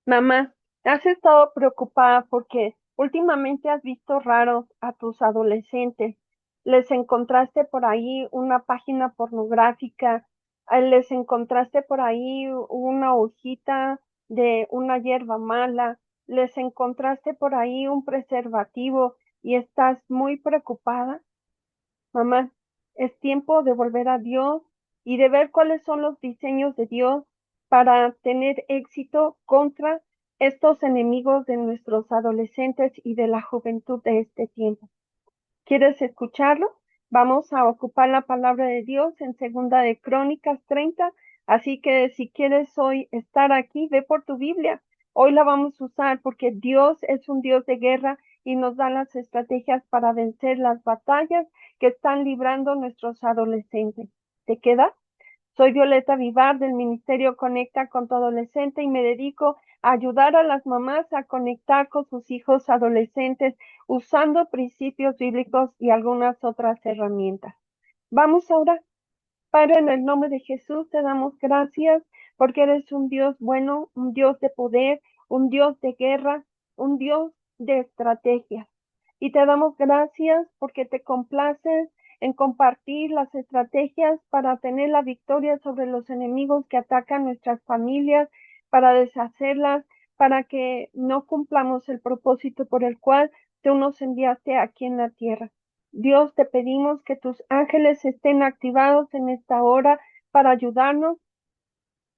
Mamá, has estado preocupada porque últimamente has visto raros a tus adolescentes. Les encontraste por ahí una página pornográfica, les encontraste por ahí una hojita de una hierba mala, les encontraste por ahí un preservativo y estás muy preocupada. Mamá, es tiempo de volver a Dios y de ver cuáles son los diseños de Dios para tener éxito contra estos enemigos de nuestros adolescentes y de la juventud de este tiempo. ¿Quieres escucharlo? Vamos a ocupar la palabra de Dios en Segunda de Crónicas 30. Así que si quieres hoy estar aquí, ve por tu Biblia. Hoy la vamos a usar porque Dios es un Dios de guerra y nos da las estrategias para vencer las batallas que están librando nuestros adolescentes. ¿Te queda? Soy Violeta Vivar del Ministerio Conecta con tu Adolescente y me dedico a ayudar a las mamás a conectar con sus hijos adolescentes usando principios bíblicos y algunas otras herramientas. Vamos ahora. Padre, en el nombre de Jesús te damos gracias porque eres un Dios bueno, un Dios de poder, un Dios de guerra, un Dios de estrategias. Y te damos gracias porque te complaces en compartir las estrategias para tener la victoria sobre los enemigos que atacan nuestras familias, para deshacerlas, para que no cumplamos el propósito por el cual tú nos enviaste aquí en la tierra. Dios, te pedimos que tus ángeles estén activados en esta hora para ayudarnos,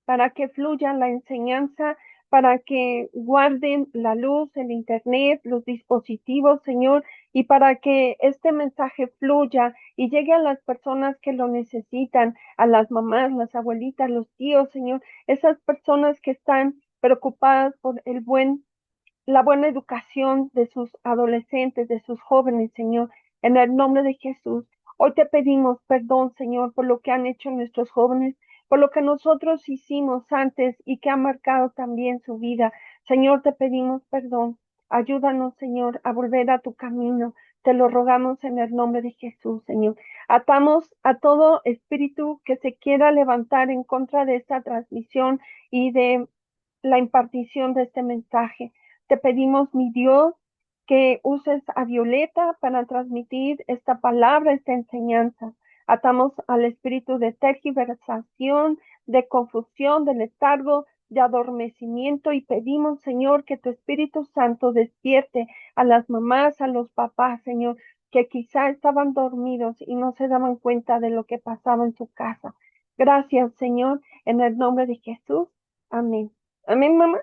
para que fluya la enseñanza, para que guarden la luz, el internet, los dispositivos, Señor, y para que este mensaje fluya y llegue a las personas que lo necesitan, a las mamás, las abuelitas, los tíos, Señor, esas personas que están preocupadas por la buena educación de sus adolescentes, de sus jóvenes, Señor, en el nombre de Jesús. Hoy te pedimos perdón, Señor, por lo que han hecho nuestros jóvenes, por lo que nosotros hicimos antes y que ha marcado también su vida. Señor, te pedimos perdón. Ayúdanos, Señor, a volver a tu camino. Te lo rogamos en el nombre de Jesús, Señor. Atamos a todo espíritu que se quiera levantar en contra de esta transmisión y de la impartición de este mensaje. Te pedimos, mi Dios, que uses a Violeta para transmitir esta palabra, esta enseñanza. Atamos al espíritu de tergiversación, de confusión, de letargo, de adormecimiento y pedimos, Señor, que tu Espíritu Santo despierte a las mamás, a los papás, Señor, que quizá estaban dormidos y no se daban cuenta de lo que pasaba en su casa. Gracias, Señor, en el nombre de Jesús. Amén. Amén, mamá.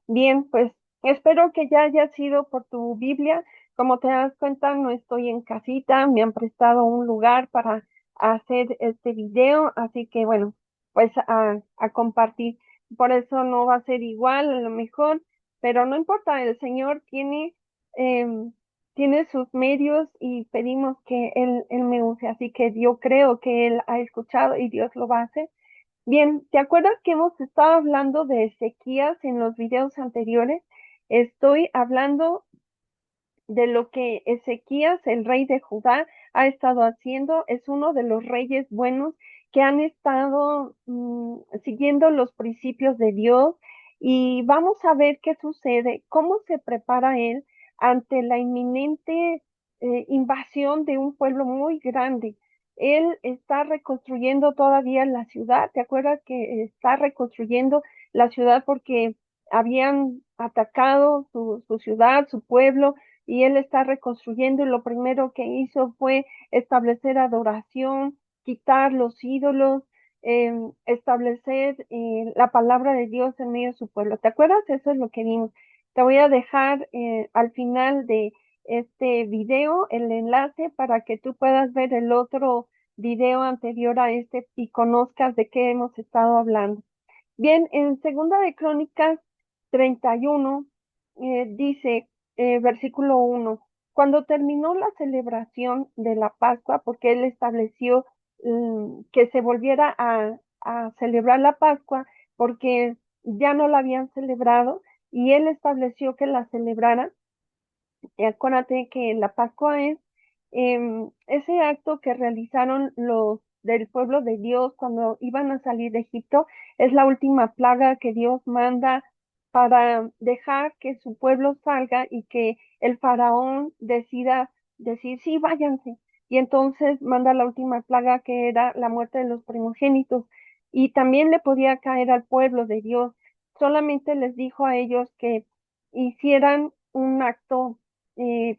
Bien, pues espero que ya haya sido por tu Biblia. Como te das cuenta, no estoy en casita, me han prestado un lugar para hacer este video, así que bueno, pues a compartir. Por eso no va a ser igual, a lo mejor, pero no importa, el Señor em, tiene sus medios y pedimos que Él me use, así que yo creo que Él ha escuchado y Dios lo va a hacer. Bien, ¿te acuerdas que hemos estado hablando de Ezequías en los videos anteriores? Estoy hablando de lo que Ezequías, el rey de Judá, ha estado haciendo. Es uno de los reyes buenos que han estado siguiendo los principios de Dios y vamos a ver qué sucede, cómo se prepara él ante la inminente invasión de un pueblo muy grande. Él está reconstruyendo todavía la ciudad. ¿Te acuerdas que está reconstruyendo la ciudad porque habían atacado su ciudad, su pueblo? Y él está reconstruyendo y lo primero que hizo fue establecer adoración, quitar los ídolos, establecer la palabra de Dios en medio de su pueblo. ¿Te acuerdas? Eso es lo que vimos. Te voy a dejar al final de este video el enlace para que tú puedas ver el otro video anterior a este y conozcas de qué hemos estado hablando. Bien, en Segunda de Crónicas 31 dice, versículo 1, cuando terminó la celebración de la Pascua, porque él estableció que se volviera a celebrar la Pascua, porque ya no la habían celebrado, y él estableció que la celebraran. Y acuérdate que la Pascua es ese acto que realizaron los del pueblo de Dios cuando iban a salir de Egipto, es la última plaga que Dios manda para dejar que su pueblo salga y que el faraón decida decir, sí, váyanse. Y entonces manda la última plaga que era la muerte de los primogénitos. Y también le podía caer al pueblo de Dios. Solamente les dijo a ellos que hicieran un acto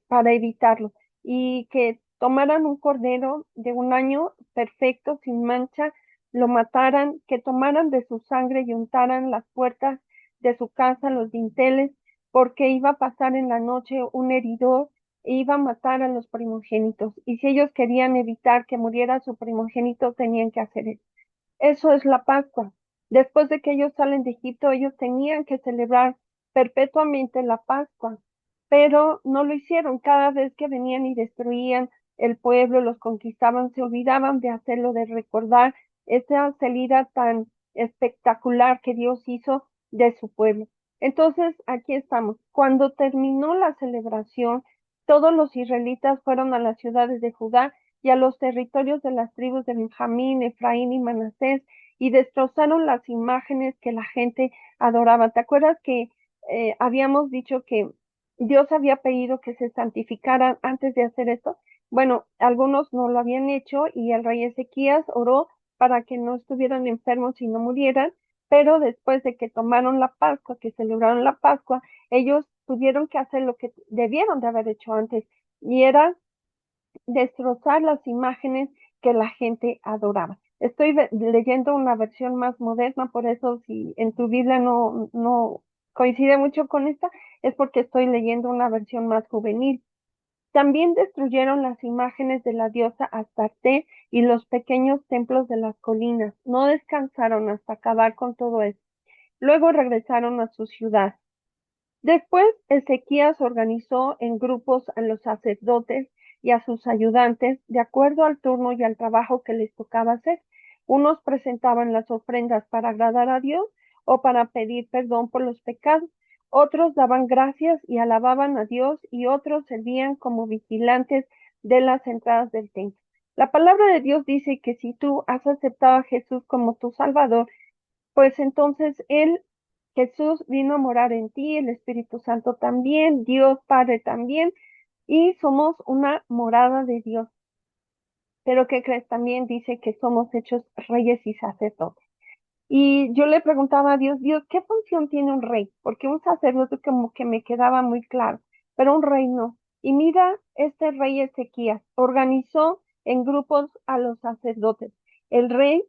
para evitarlo y que tomaran un cordero de 1 año perfecto, sin mancha, lo mataran, que tomaran de su sangre y untaran las puertas de su casa, los dinteles, porque iba a pasar en la noche un heridor e iba a matar a los primogénitos. Y si ellos querían evitar que muriera su primogénito, tenían que hacer eso. Eso es la Pascua. Después de que ellos salen de Egipto, ellos tenían que celebrar perpetuamente la Pascua, pero no lo hicieron. Cada vez que venían y destruían el pueblo, los conquistaban, se olvidaban de hacerlo, de recordar esa salida tan espectacular que Dios hizo de su pueblo. Entonces, aquí estamos. Cuando terminó la celebración, todos los israelitas fueron a las ciudades de Judá y a los territorios de las tribus de Benjamín, Efraín y Manasés, y destrozaron las imágenes que la gente adoraba. ¿Te acuerdas que habíamos dicho que Dios había pedido que se santificaran antes de hacer esto? Bueno, algunos no lo habían hecho y el rey Ezequías oró para que no estuvieran enfermos y no murieran, pero después de que tomaron la Pascua, que celebraron la Pascua, ellos tuvieron que hacer lo que debieron de haber hecho antes, y era destrozar las imágenes que la gente adoraba. Estoy leyendo una versión más moderna, por eso si en tu Biblia no coincide mucho con esta, es porque estoy leyendo una versión más juvenil. También destruyeron las imágenes de la diosa Astarte y los pequeños templos de las colinas. No descansaron hasta acabar con todo eso. Luego regresaron a su ciudad. Después, Ezequías organizó en grupos a los sacerdotes y a sus ayudantes de acuerdo al turno y al trabajo que les tocaba hacer. Unos presentaban las ofrendas para agradar a Dios o para pedir perdón por los pecados. Otros daban gracias y alababan a Dios y otros servían como vigilantes de las entradas del templo. La palabra de Dios dice que si tú has aceptado a Jesús como tu Salvador, pues entonces Jesús vino a morar en ti, el Espíritu Santo también, Dios Padre también, y somos una morada de Dios. Pero ¿qué crees? También dice que somos hechos reyes y sacerdotes. Y yo le preguntaba a Dios, Dios, ¿qué función tiene un rey? Porque un sacerdote como que me quedaba muy claro, pero un rey no. Y mira, este rey Ezequías organizó en grupos a los sacerdotes. El rey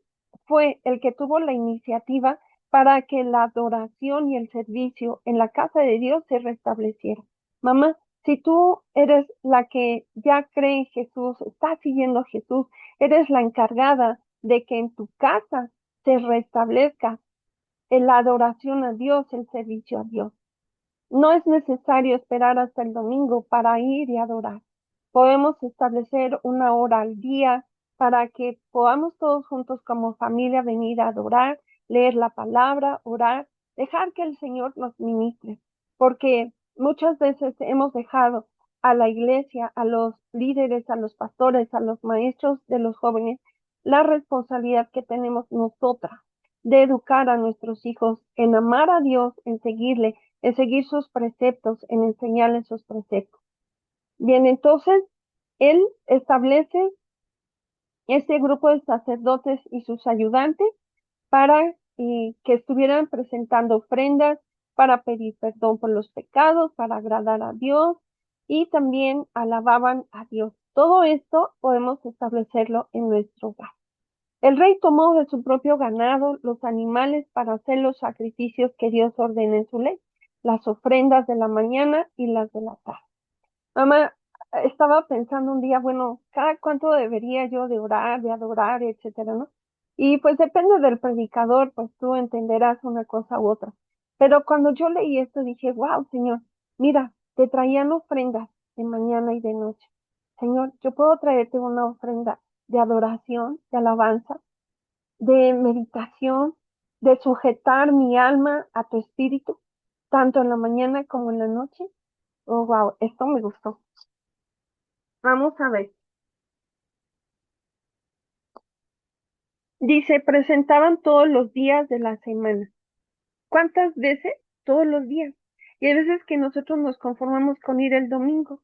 fue el que tuvo la iniciativa para que la adoración y el servicio en la casa de Dios se restableciera. Mamá, si tú eres la que ya cree en Jesús, estás siguiendo a Jesús, eres la encargada de que en tu casa se restablezca la adoración a Dios, el servicio a Dios. No es necesario esperar hasta el domingo para ir y adorar. Podemos establecer 1 hora al día para que podamos todos juntos como familia venir a adorar, leer la palabra, orar, dejar que el Señor nos ministre, porque muchas veces hemos dejado a la iglesia, a los líderes, a los pastores, a los maestros de los jóvenes, la responsabilidad que tenemos nosotras de educar a nuestros hijos en amar a Dios, en seguir sus preceptos, en enseñarles sus preceptos. Bien, entonces, él establece este grupo de sacerdotes y sus ayudantes para que estuvieran presentando ofrendas, para pedir perdón por los pecados, para agradar a Dios y también alababan a Dios. Todo esto podemos establecerlo en nuestro hogar. El rey tomó de su propio ganado los animales para hacer los sacrificios que Dios ordena en su ley, las ofrendas de la mañana y las de la tarde. Mamá, estaba pensando un día, bueno, ¿cada cuánto debería yo de orar, de adorar, etcétera, ¿no? Y pues depende del predicador, pues tú entenderás una cosa u otra. Pero cuando yo leí esto dije, wow, Señor, mira, te traían ofrendas de mañana y de noche. Señor, yo puedo traerte una ofrenda de adoración, de alabanza, de meditación, de sujetar mi alma a tu espíritu, tanto en la mañana como en la noche. Oh, wow, esto me gustó. Vamos a ver. Dice, presentaban todos los días de la semana. ¿Cuántas veces? todos los días. Y hay veces que nosotros nos conformamos con ir el domingo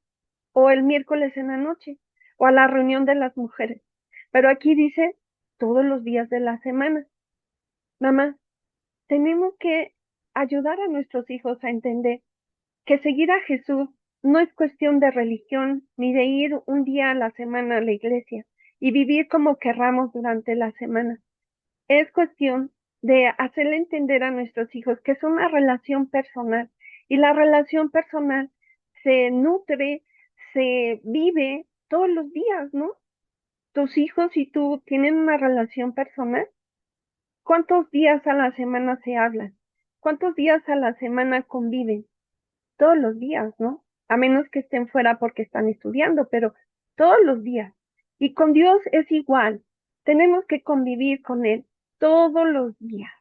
o el miércoles en la noche o a la reunión de las mujeres. Pero aquí dice todos los días de la semana. Mamá, tenemos que ayudar a nuestros hijos a entender que seguir a Jesús no es cuestión de religión ni de ir un día a la semana a la iglesia y vivir como querramos durante la semana. Es cuestión de hacerle entender a nuestros hijos que es una relación personal y la relación personal se nutre, se vive todos los días, ¿no? Tus hijos y tú tienen una relación personal. ¿Cuántos días a la semana se hablan? ¿Cuántos días a la semana conviven? Todos los días, ¿no? A menos que estén fuera porque están estudiando, pero todos los días. Y con Dios es igual. Tenemos que convivir con Él todos los días.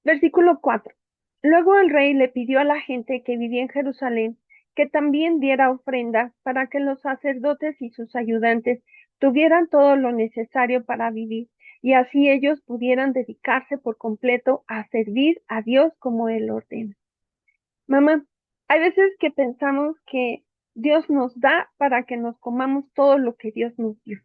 Versículo 4. Luego el rey le pidió a la gente que vivía en Jerusalén que también diera ofrendas para que los sacerdotes y sus ayudantes tuvieran todo lo necesario para vivir y así ellos pudieran dedicarse por completo a servir a Dios como Él ordena. Mamá, hay veces que pensamos que Dios nos da para que nos comamos todo lo que Dios nos dio.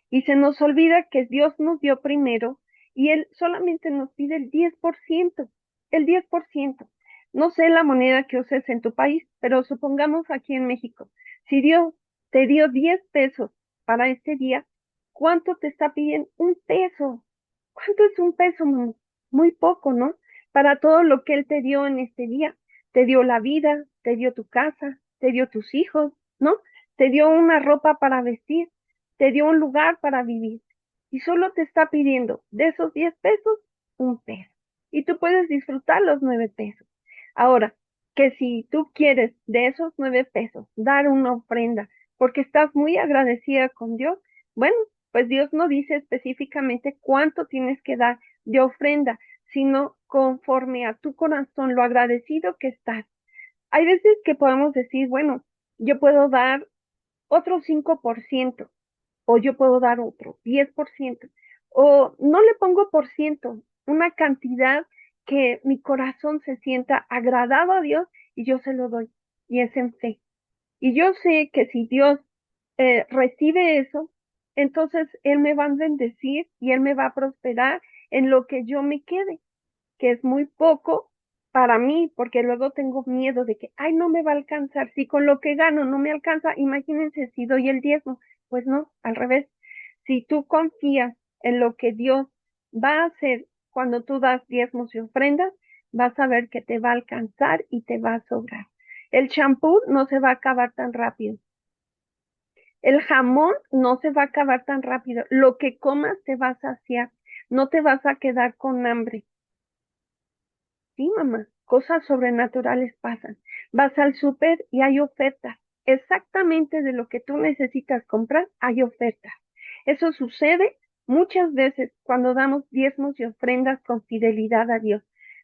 Y se nos olvida que Dios nos dio primero y Él solamente nos pide el 10%, el 10%. No sé la moneda que uses en tu país, pero supongamos aquí en México, si Dios te dio 10 pesos para este día, ¿cuánto te está pidiendo? Un peso. ¿Cuánto es un peso, mamá? Muy poco, ¿no? Para todo lo que Él te dio en este día. Te dio la vida, te dio tu casa, te dio tus hijos, ¿no? Te dio una ropa para vestir, te dio un lugar para vivir y solo te está pidiendo de esos 10 pesos, un peso. Y tú puedes disfrutar los 9 pesos. Ahora, que si tú quieres de esos 9 pesos dar una ofrenda porque estás muy agradecida con Dios, bueno, pues Dios no dice específicamente cuánto tienes que dar de ofrenda, sino conforme a tu corazón, lo agradecido que estás. Hay veces que podemos decir, bueno, yo puedo dar otro 5% o yo puedo dar otro 10% o no le pongo por ciento, una cantidad que mi corazón se sienta agradado a Dios y yo se lo doy y es en fe. Y yo sé que si Dios recibe eso, entonces Él me va a bendecir y Él me va a prosperar en lo que yo me quede, que es muy poco para mí, porque luego tengo miedo de que, ay, no me va a alcanzar. Si con lo que gano no me alcanza, imagínense si doy el diezmo. Pues no, al revés. Si tú confías en lo que Dios va a hacer cuando tú das diezmos y ofrendas, vas a ver que te va a alcanzar y te va a sobrar. El champú no se va a acabar tan rápido. El jamón no se va a acabar tan rápido. Lo que comas te va a saciar. No te vas a quedar con hambre. Sí, mamá, cosas sobrenaturales pasan. Vas al súper y hay ofertas. Exactamente de lo que tú necesitas comprar, hay ofertas. Eso sucede muchas veces cuando damos diezmos y ofrendas con fidelidad a Dios.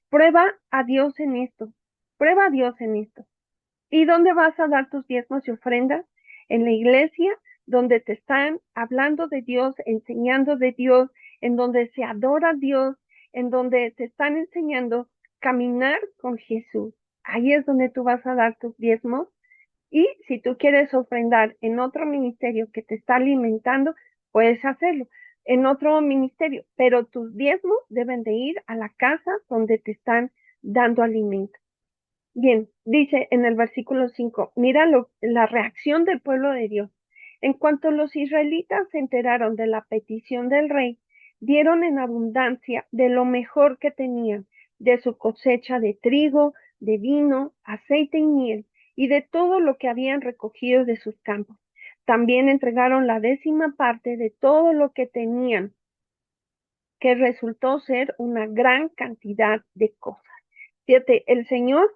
Prueba a Dios en esto. Prueba a Dios en esto. ¿Y dónde vas a dar tus diezmos y ofrendas? En la iglesia, donde te están hablando de Dios, enseñando de Dios, en donde se adora a Dios, en donde te están enseñando caminar con Jesús. Ahí es donde tú vas a dar tus diezmos. Y si tú quieres ofrendar en otro ministerio que te está alimentando, puedes hacerlo en otro ministerio, pero tus diezmos deben de ir a la casa donde te están dando alimento. Bien, dice en el versículo 5, mira la reacción del pueblo de Dios. En cuanto los israelitas se enteraron de la petición del rey, dieron en abundancia de lo mejor que tenían, de su cosecha de trigo, de vino, aceite y miel, y de todo lo que habían recogido de sus campos. También entregaron la 10ª parte de todo lo que tenían, que resultó ser una gran cantidad de cosas. Fíjate, el Señor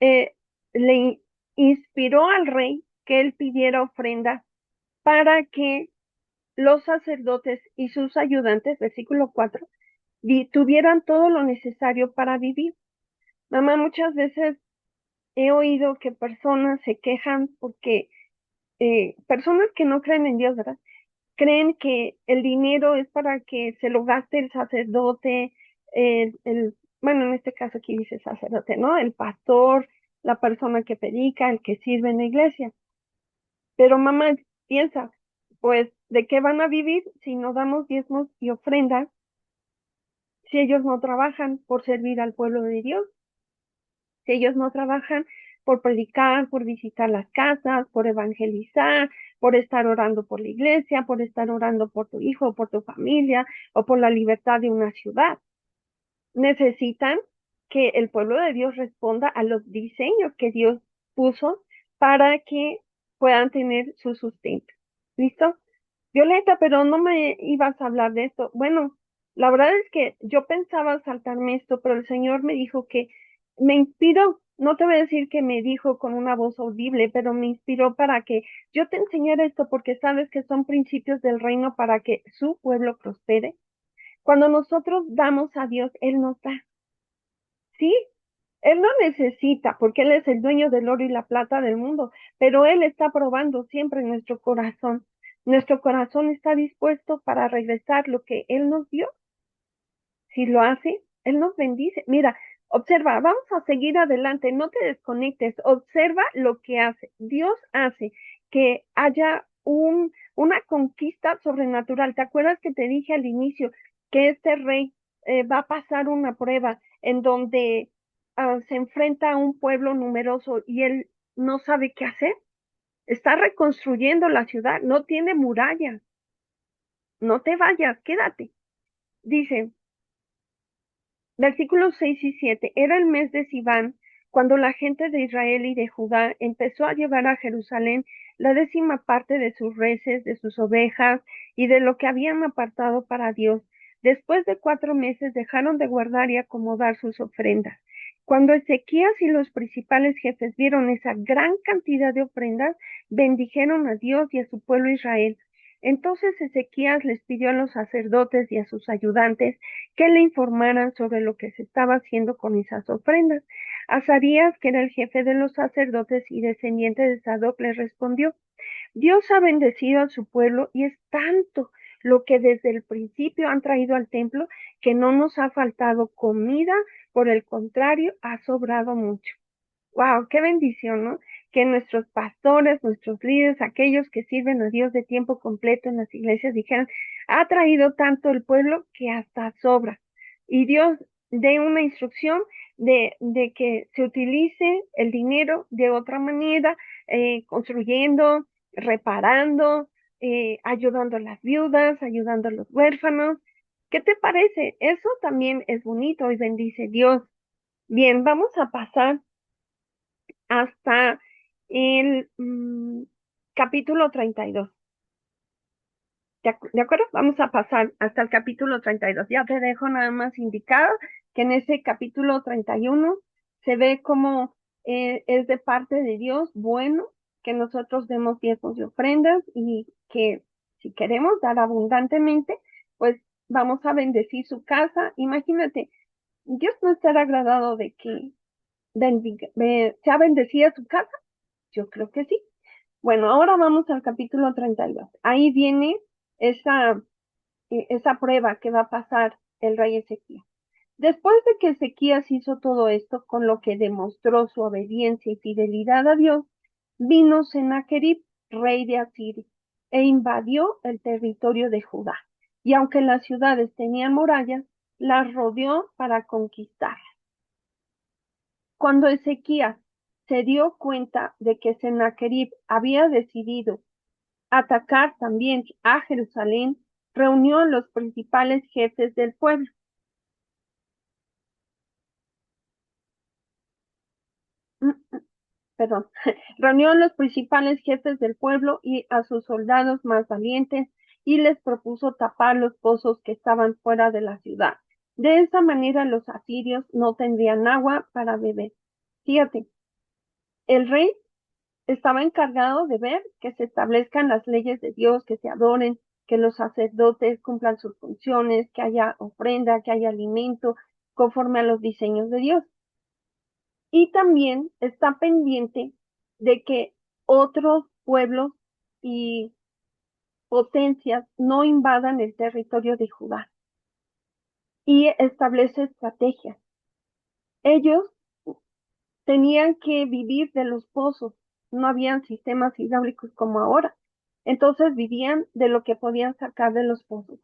eh, le inspiró al rey que él pidiera ofrenda para que los sacerdotes y sus ayudantes, versículo 4, tuvieran todo lo necesario para vivir. Mamá, muchas veces he oído que personas se quejan porque personas que no creen en Dios, ¿verdad? Creen que el dinero es para que se lo gaste el sacerdote, el bueno, en este caso aquí dice sacerdote, ¿no? El pastor, la persona que predica, el que sirve en la iglesia. Pero mamá, piensa, pues, ¿de qué van a vivir si no damos diezmos y ofrendas si ellos no trabajan por servir al pueblo de Dios? Si ellos no trabajan por predicar, por visitar las casas, por evangelizar, por estar orando por la iglesia, por estar orando por tu hijo, por tu familia o por la libertad de una ciudad. Necesitan que el pueblo de Dios responda a los diseños que Dios puso para que puedan tener su sustento. ¿Listo? Violeta, pero no me ibas a hablar de esto. Bueno, la verdad es que yo pensaba saltarme esto, pero el Señor me dijo que me inspiró. No te voy a decir que me dijo con una voz audible, pero me inspiró para que yo te enseñara esto porque sabes que son principios del reino para que su pueblo prospere. Cuando nosotros damos a Dios, Él nos da. Sí, Él no necesita, porque Él es el dueño del oro y la plata del mundo, pero Él está probando siempre en nuestro corazón. Nuestro corazón está dispuesto para regresar lo que Él nos dio. Si lo hace, Él nos bendice. Mira, observa, vamos a seguir adelante, no te desconectes, observa lo que hace. Dios hace que haya una conquista sobrenatural. ¿Te acuerdas que te dije al inicio que este rey va a pasar una prueba en donde se enfrenta a un pueblo numeroso y él no sabe qué hacer? Está reconstruyendo la ciudad, no tiene murallas. No te vayas, quédate. Dice, versículos 6 y 7. Era el mes de Siván, cuando la gente de Israel y de Judá empezó a llevar a Jerusalén la 10ª parte de sus reses, de sus ovejas y de lo que habían apartado para Dios. Después de 4 meses dejaron de guardar y acomodar sus ofrendas. Cuando Ezequías y los principales jefes vieron esa gran cantidad de ofrendas, bendijeron a Dios y a su pueblo Israel. Entonces Ezequías les pidió a los sacerdotes y a sus ayudantes que le informaran sobre lo que se estaba haciendo con esas ofrendas. Azarías, que era el jefe de los sacerdotes y descendiente de Sadoc, le respondió: Dios ha bendecido a su pueblo y es tanto lo que desde el principio han traído al templo que no nos ha faltado comida, por el contrario, ha sobrado mucho. Wow, qué bendición, ¿no? Que nuestros pastores, nuestros líderes, aquellos que sirven a Dios de tiempo completo en las iglesias, dijeran: ha traído tanto el pueblo que hasta sobra. Y Dios dé una instrucción de que se utilice el dinero de otra manera, construyendo, reparando, ayudando a las viudas, ayudando a los huérfanos. ¿Qué te parece? Eso también es bonito y bendice Dios. Bien, vamos a pasar hasta el capítulo 32. ¿De acuerdo? Vamos a pasar hasta el capítulo 32. Ya te dejo nada más indicado que en ese capítulo 31 se ve cómo es de parte de Dios bueno que nosotros demos diezmos y ofrendas y que si queremos dar abundantemente, pues vamos a bendecir su casa. Imagínate, Dios no estará agradado de que sea bendecida su casa. Yo creo que sí. Bueno, ahora vamos al capítulo 32. Ahí viene esa, esa prueba que va a pasar el rey Ezequías. Después de que Ezequías hizo todo esto, con lo que demostró su obediencia y fidelidad a Dios, vino Sennacherib, rey de Asiria, e invadió el territorio de Judá. Y aunque las ciudades tenían murallas, las rodeó para conquistarlas. Cuando Ezequías se dio cuenta de que Sennacherib había decidido atacar también a Jerusalén, reunió a los principales jefes del pueblo. Perdón, reunió a los principales jefes del pueblo y a sus soldados más valientes y les propuso tapar los pozos que estaban fuera de la ciudad. De esa manera los asirios no tendrían agua para beber. Fíjate, el rey estaba encargado de ver que se establezcan las leyes de Dios, que se adoren, que los sacerdotes cumplan sus funciones, que haya ofrenda, que haya alimento, conforme a los diseños de Dios. Y también está pendiente de que otros pueblos y potencias no invadan el territorio de Judá y establece estrategias. Ellos tenían que vivir de los pozos, no habían sistemas hidráulicos como ahora. Entonces vivían de lo que podían sacar de los pozos.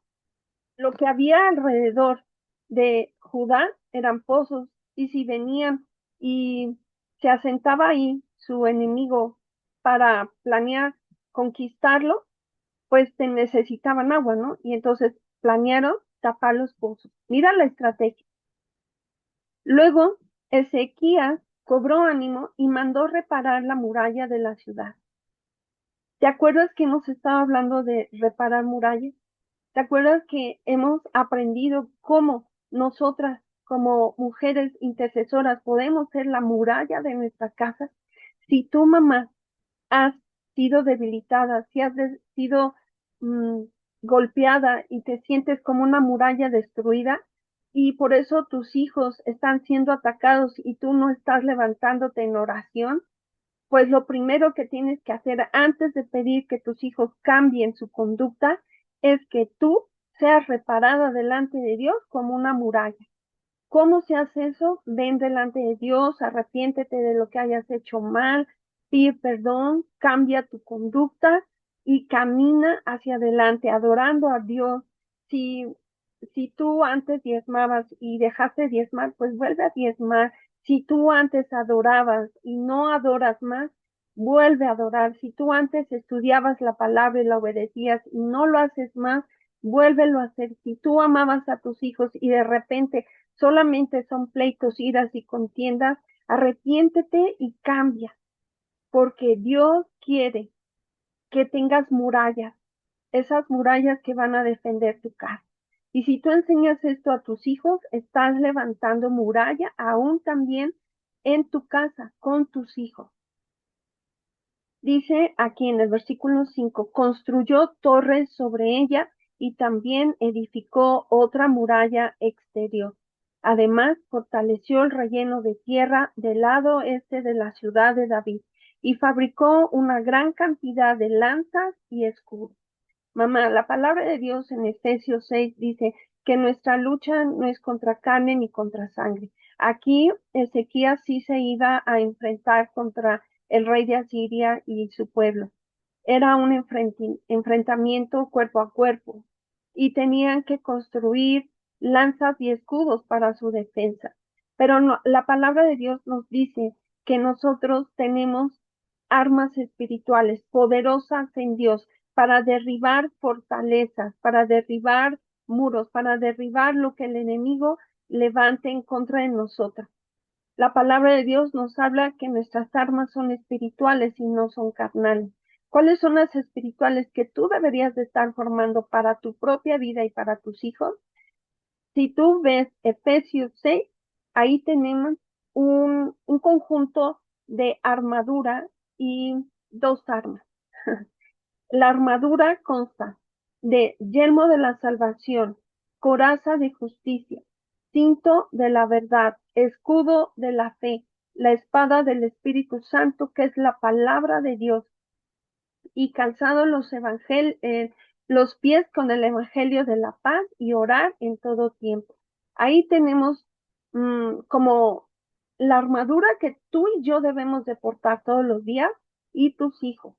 Lo que había alrededor de Judá eran pozos, y si venían y se asentaba ahí su enemigo para planear conquistarlo, pues te necesitaban agua, ¿no? Y entonces planearon tapar los pozos. Mira la estrategia. Luego, Ezequías cobró ánimo y mandó reparar la muralla de la ciudad. ¿Te acuerdas que hemos estado hablando de reparar murallas? ¿Te acuerdas que hemos aprendido cómo nosotras, como mujeres intercesoras, podemos ser la muralla de nuestra casa? Si tu mamá has sido debilitada, si has sido mm, golpeada y te sientes como una muralla destruida, y por eso tus hijos están siendo atacados y tú no estás levantándote en oración, pues lo primero que tienes que hacer antes de pedir que tus hijos cambien su conducta es que tú seas reparada delante de Dios como una muralla. ¿Cómo se hace eso? Ven delante de Dios, arrepiéntete de lo que hayas hecho mal, pide perdón, cambia tu conducta y camina hacia adelante, adorando a Dios. Si, si tú antes diezmabas y dejaste diezmar, pues vuelve a diezmar. Si tú antes adorabas y no adoras más, vuelve a adorar. Si tú antes estudiabas la palabra y la obedecías y no lo haces más, vuélvelo a hacer. Si tú amabas a tus hijos y de repente solamente son pleitos, iras y contiendas, arrepiéntete y cambia, porque Dios quiere que tengas murallas, esas murallas que van a defender tu casa. Y si tú enseñas esto a tus hijos, estás levantando muralla aún también en tu casa, con tus hijos. Dice aquí en el versículo 5, construyó torres sobre ella y también edificó otra muralla exterior. Además, fortaleció el relleno de tierra del lado este de la ciudad de David y fabricó una gran cantidad de lanzas y escudos. Mamá, la palabra de Dios en Efesios 6 dice que nuestra lucha no es contra carne ni contra sangre. Aquí Ezequías sí se iba a enfrentar contra el rey de Asiria y su pueblo. Era un enfrentamiento cuerpo a cuerpo y tenían que construir lanzas y escudos para su defensa. Pero la palabra de Dios nos dice que nosotros tenemos armas espirituales poderosas en Dios para derribar fortalezas, para derribar muros, para derribar lo que el enemigo levante en contra de nosotros. La palabra de Dios nos habla que nuestras armas son espirituales y no son carnales. ¿Cuáles son las espirituales que tú deberías de estar formando para tu propia vida y para tus hijos? Si tú ves Efesios 6, ahí tenemos un conjunto de armadura y dos armas. La armadura consta de yelmo de la salvación, coraza de justicia, cinto de la verdad, escudo de la fe, la espada del Espíritu Santo, que es la palabra de Dios, y calzado los pies con el evangelio de la paz y orar en todo tiempo. Ahí tenemos como la armadura que tú y yo debemos de portar todos los días y tus hijos.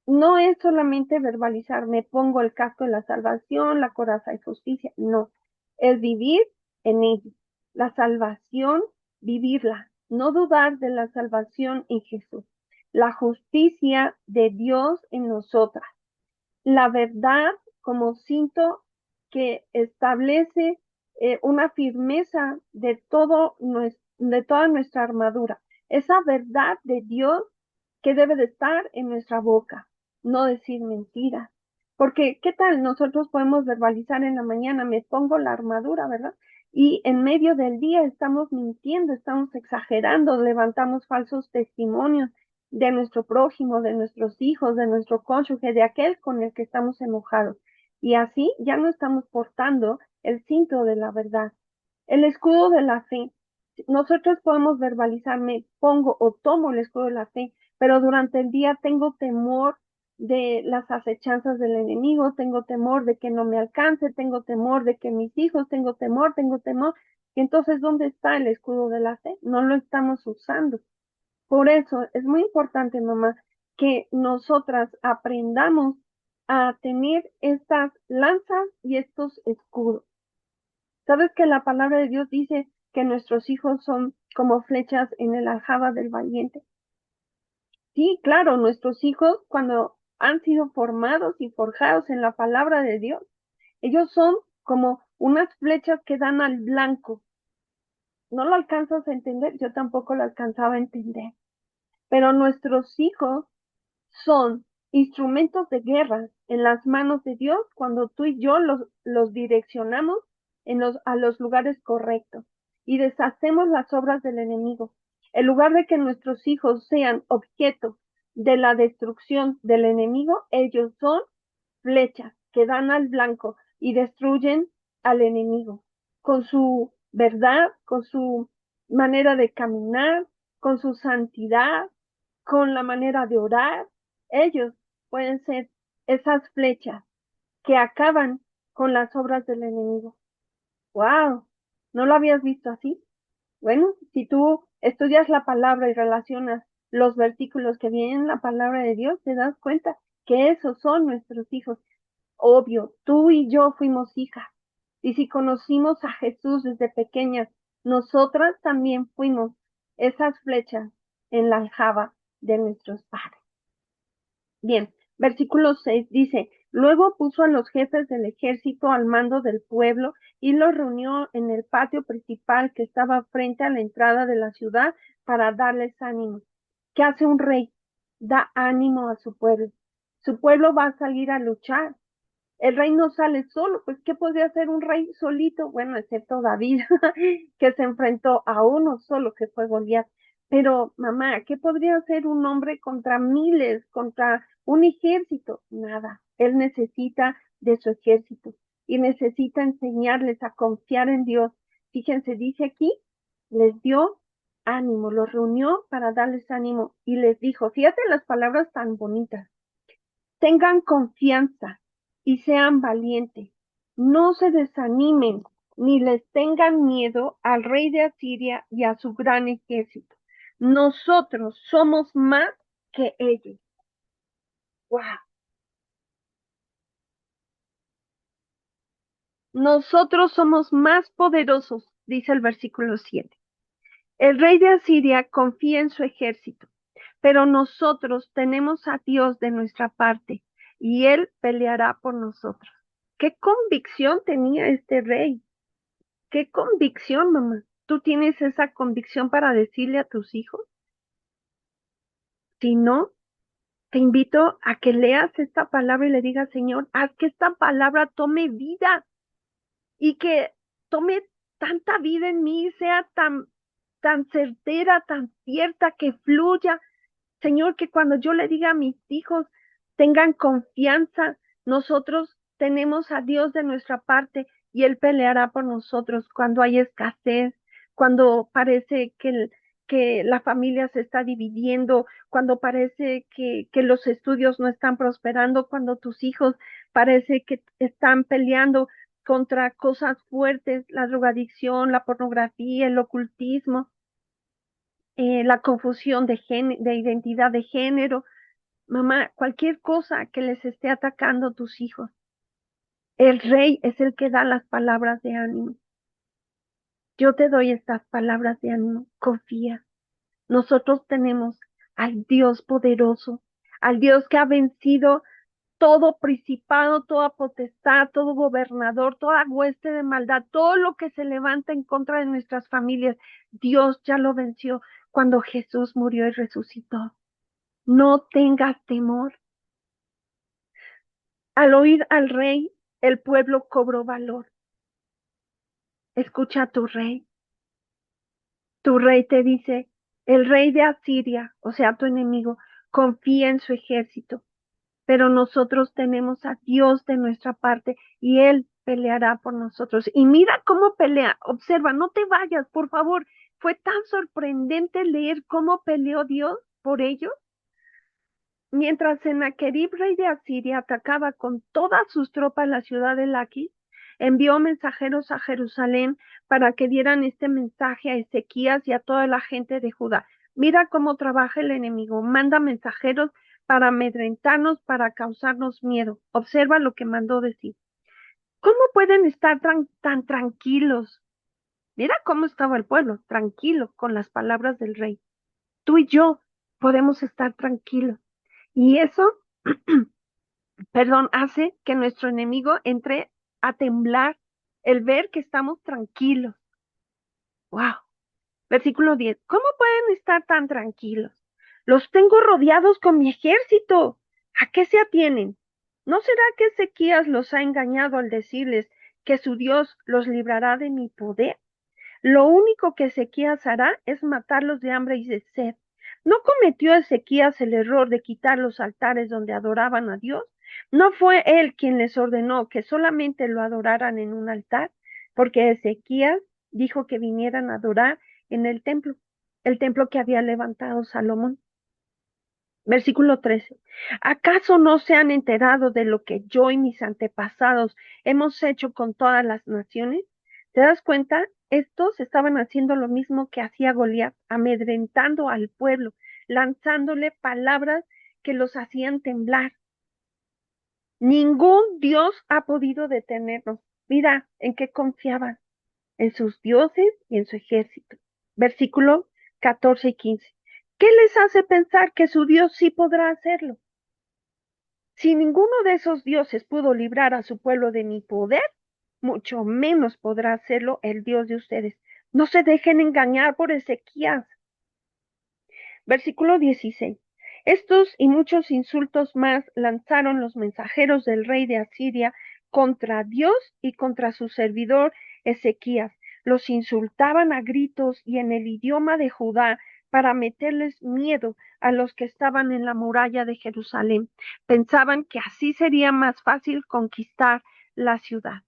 No es solamente verbalizar, me pongo el casco de la salvación, la coraza de justicia, no, es vivir en ello. La salvación, vivirla, no dudar de la salvación en Jesús. La justicia de Dios en nosotras. La verdad como cinto que establece una firmeza de toda nuestra armadura. Esa verdad de Dios que debe de estar en nuestra boca, no decir mentiras. Porque, ¿qué tal? Nosotros podemos verbalizar en la mañana, me pongo la armadura, ¿verdad? Y en medio del día estamos mintiendo, estamos exagerando, levantamos falsos testimonios de nuestro prójimo, de nuestros hijos, de nuestro cónyuge, de aquel con el que estamos enojados. Y así ya no estamos portando el cinto de la verdad. El escudo de la fe. Nosotros podemos verbalizar, me pongo o tomo el escudo de la fe, pero durante el día tengo temor de las acechanzas del enemigo, tengo temor de que no me alcance, tengo temor de que mis hijos, tengo temor, Y entonces, ¿dónde está el escudo de la fe? No lo estamos usando. Por eso es muy importante, mamá, que nosotras aprendamos a tener estas lanzas y estos escudos. ¿Sabes que la palabra de Dios dice que nuestros hijos son como flechas en el aljaba del valiente? Sí, claro, nuestros hijos cuando han sido formados y forjados en la palabra de Dios, ellos son como unas flechas que dan al blanco. ¿No lo alcanzas a entender? Yo tampoco lo alcanzaba a entender. Pero nuestros hijos son instrumentos de guerra en las manos de Dios cuando tú y yo los direccionamos a los lugares correctos y deshacemos las obras del enemigo. En lugar de que nuestros hijos sean objeto de la destrucción del enemigo, ellos son flechas que dan al blanco y destruyen al enemigo con su verdad, con su manera de caminar, con su santidad, con la manera de orar. Ellos pueden ser esas flechas que acaban con las obras del enemigo. ¡Wow! ¿No lo habías visto así? Bueno, si tú estudias la palabra y relacionas los versículos que vienen en la palabra de Dios, te das cuenta que esos son nuestros hijos. Obvio, tú y yo fuimos hijas. Y si conocimos a Jesús desde pequeñas, nosotras también fuimos esas flechas en la aljaba de nuestros padres. Bien, versículo 6 dice, luego puso a los jefes del ejército al mando del pueblo y los reunió en el patio principal que estaba frente a la entrada de la ciudad para darles ánimo. ¿Qué hace un rey? Da ánimo a su pueblo. Su pueblo va a salir a luchar. El rey no sale solo, pues ¿qué podría hacer un rey solito? Bueno, excepto David, que se enfrentó a uno solo, que fue Goliat. Pero, mamá, ¿qué podría hacer un hombre contra miles, contra un ejército? Nada. Él necesita de su ejército y necesita enseñarles a confiar en Dios. Fíjense, dice aquí, les dio ánimo, los reunió para darles ánimo y les dijo, fíjate las palabras tan bonitas. Tengan confianza y sean valientes. No se desanimen ni les tengan miedo al rey de Asiria y a su gran ejército. Nosotros somos más que ellos. ¡Wow! Nosotros somos más poderosos, dice el versículo 7. El rey de Asiria confía en su ejército, pero nosotros tenemos a Dios de nuestra parte y Él peleará por nosotros. ¿Qué convicción tenía este rey? ¿Qué convicción, mamá? ¿Tú tienes esa convicción para decirle a tus hijos? Si no, te invito a que leas esta palabra y le digas, Señor, haz que esta palabra tome vida y que tome tanta vida en mí, sea tan certera, tan cierta, que fluya. Señor, que cuando yo le diga a mis hijos, tengan confianza, nosotros tenemos a Dios de nuestra parte y Él peleará por nosotros cuando hay escasez, cuando parece que la familia se está dividiendo, cuando parece que los estudios no están prosperando, cuando tus hijos parece que están peleando contra cosas fuertes, la drogadicción, la pornografía, el ocultismo, la confusión de identidad de género. Mamá, cualquier cosa que les esté atacando a tus hijos, el rey es el que da las palabras de ánimo. Yo te doy estas palabras de ánimo. Confía. Nosotros tenemos al Dios poderoso, al Dios que ha vencido todo principado, toda potestad, todo gobernador, toda hueste de maldad, todo lo que se levanta en contra de nuestras familias. Dios ya lo venció cuando Jesús murió y resucitó. No tengas temor. Al oír al rey, el pueblo cobró valor. Escucha a tu rey. Tu rey te dice, el rey de Asiria, o sea, tu enemigo, confía en su ejército, pero nosotros tenemos a Dios de nuestra parte y Él peleará por nosotros. Y mira cómo pelea. Observa, no te vayas, por favor. Fue tan sorprendente leer cómo peleó Dios por ellos. Mientras Sennacherib, rey de Asiria, atacaba con todas sus tropas la ciudad de Laquis, envió mensajeros a Jerusalén para que dieran este mensaje a Ezequías y a toda la gente de Judá. Mira cómo trabaja el enemigo, manda mensajeros para amedrentarnos, para causarnos miedo. Observa lo que mandó decir. ¿Cómo pueden estar tan tranquilos? Mira cómo estaba el pueblo, tranquilo, con las palabras del rey. Tú y yo podemos estar tranquilos. Y eso, perdón, hace que nuestro enemigo entre a temblar, el ver que estamos tranquilos. Wow. Versículo 10. ¿Cómo pueden estar tan tranquilos? Los tengo rodeados con mi ejército. ¿A qué se atienen? ¿No será que Ezequías los ha engañado al decirles que su Dios los librará de mi poder? Lo único que Ezequías hará es matarlos de hambre y de sed. ¿No cometió Ezequías el error de quitar los altares donde adoraban a Dios? ¿No fue él quien les ordenó que solamente lo adoraran en un altar? Porque Ezequías dijo que vinieran a adorar en el templo que había levantado Salomón. Versículo 13. ¿Acaso no se han enterado de lo que yo y mis antepasados hemos hecho con todas las naciones? ¿Te das cuenta? Estos estaban haciendo lo mismo que hacía Goliat, amedrentando al pueblo, lanzándole palabras que los hacían temblar. Ningún Dios ha podido detenernos. Mira en qué confiaban, en sus dioses y en su ejército. Versículo 14 y 15. ¿Qué les hace pensar que su Dios sí podrá hacerlo? Si ninguno de esos dioses pudo librar a su pueblo de mi poder, mucho menos podrá hacerlo el Dios de ustedes. No se dejen engañar por Ezequías. Versículo 16. Estos y muchos insultos más lanzaron los mensajeros del rey de Asiria contra Dios y contra su servidor Ezequías. Los insultaban a gritos y en el idioma de Judá para meterles miedo a los que estaban en la muralla de Jerusalén. Pensaban que así sería más fácil conquistar la ciudad.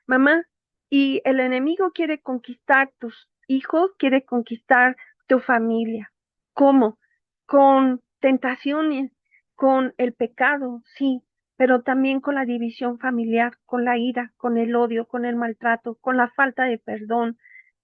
Mamá, y el enemigo quiere conquistar tus hijos, quiere conquistar tu familia. ¿Cómo? Con tentaciones, con el pecado, sí, pero también con la división familiar, con la ira, con el odio, con el maltrato, con la falta de perdón,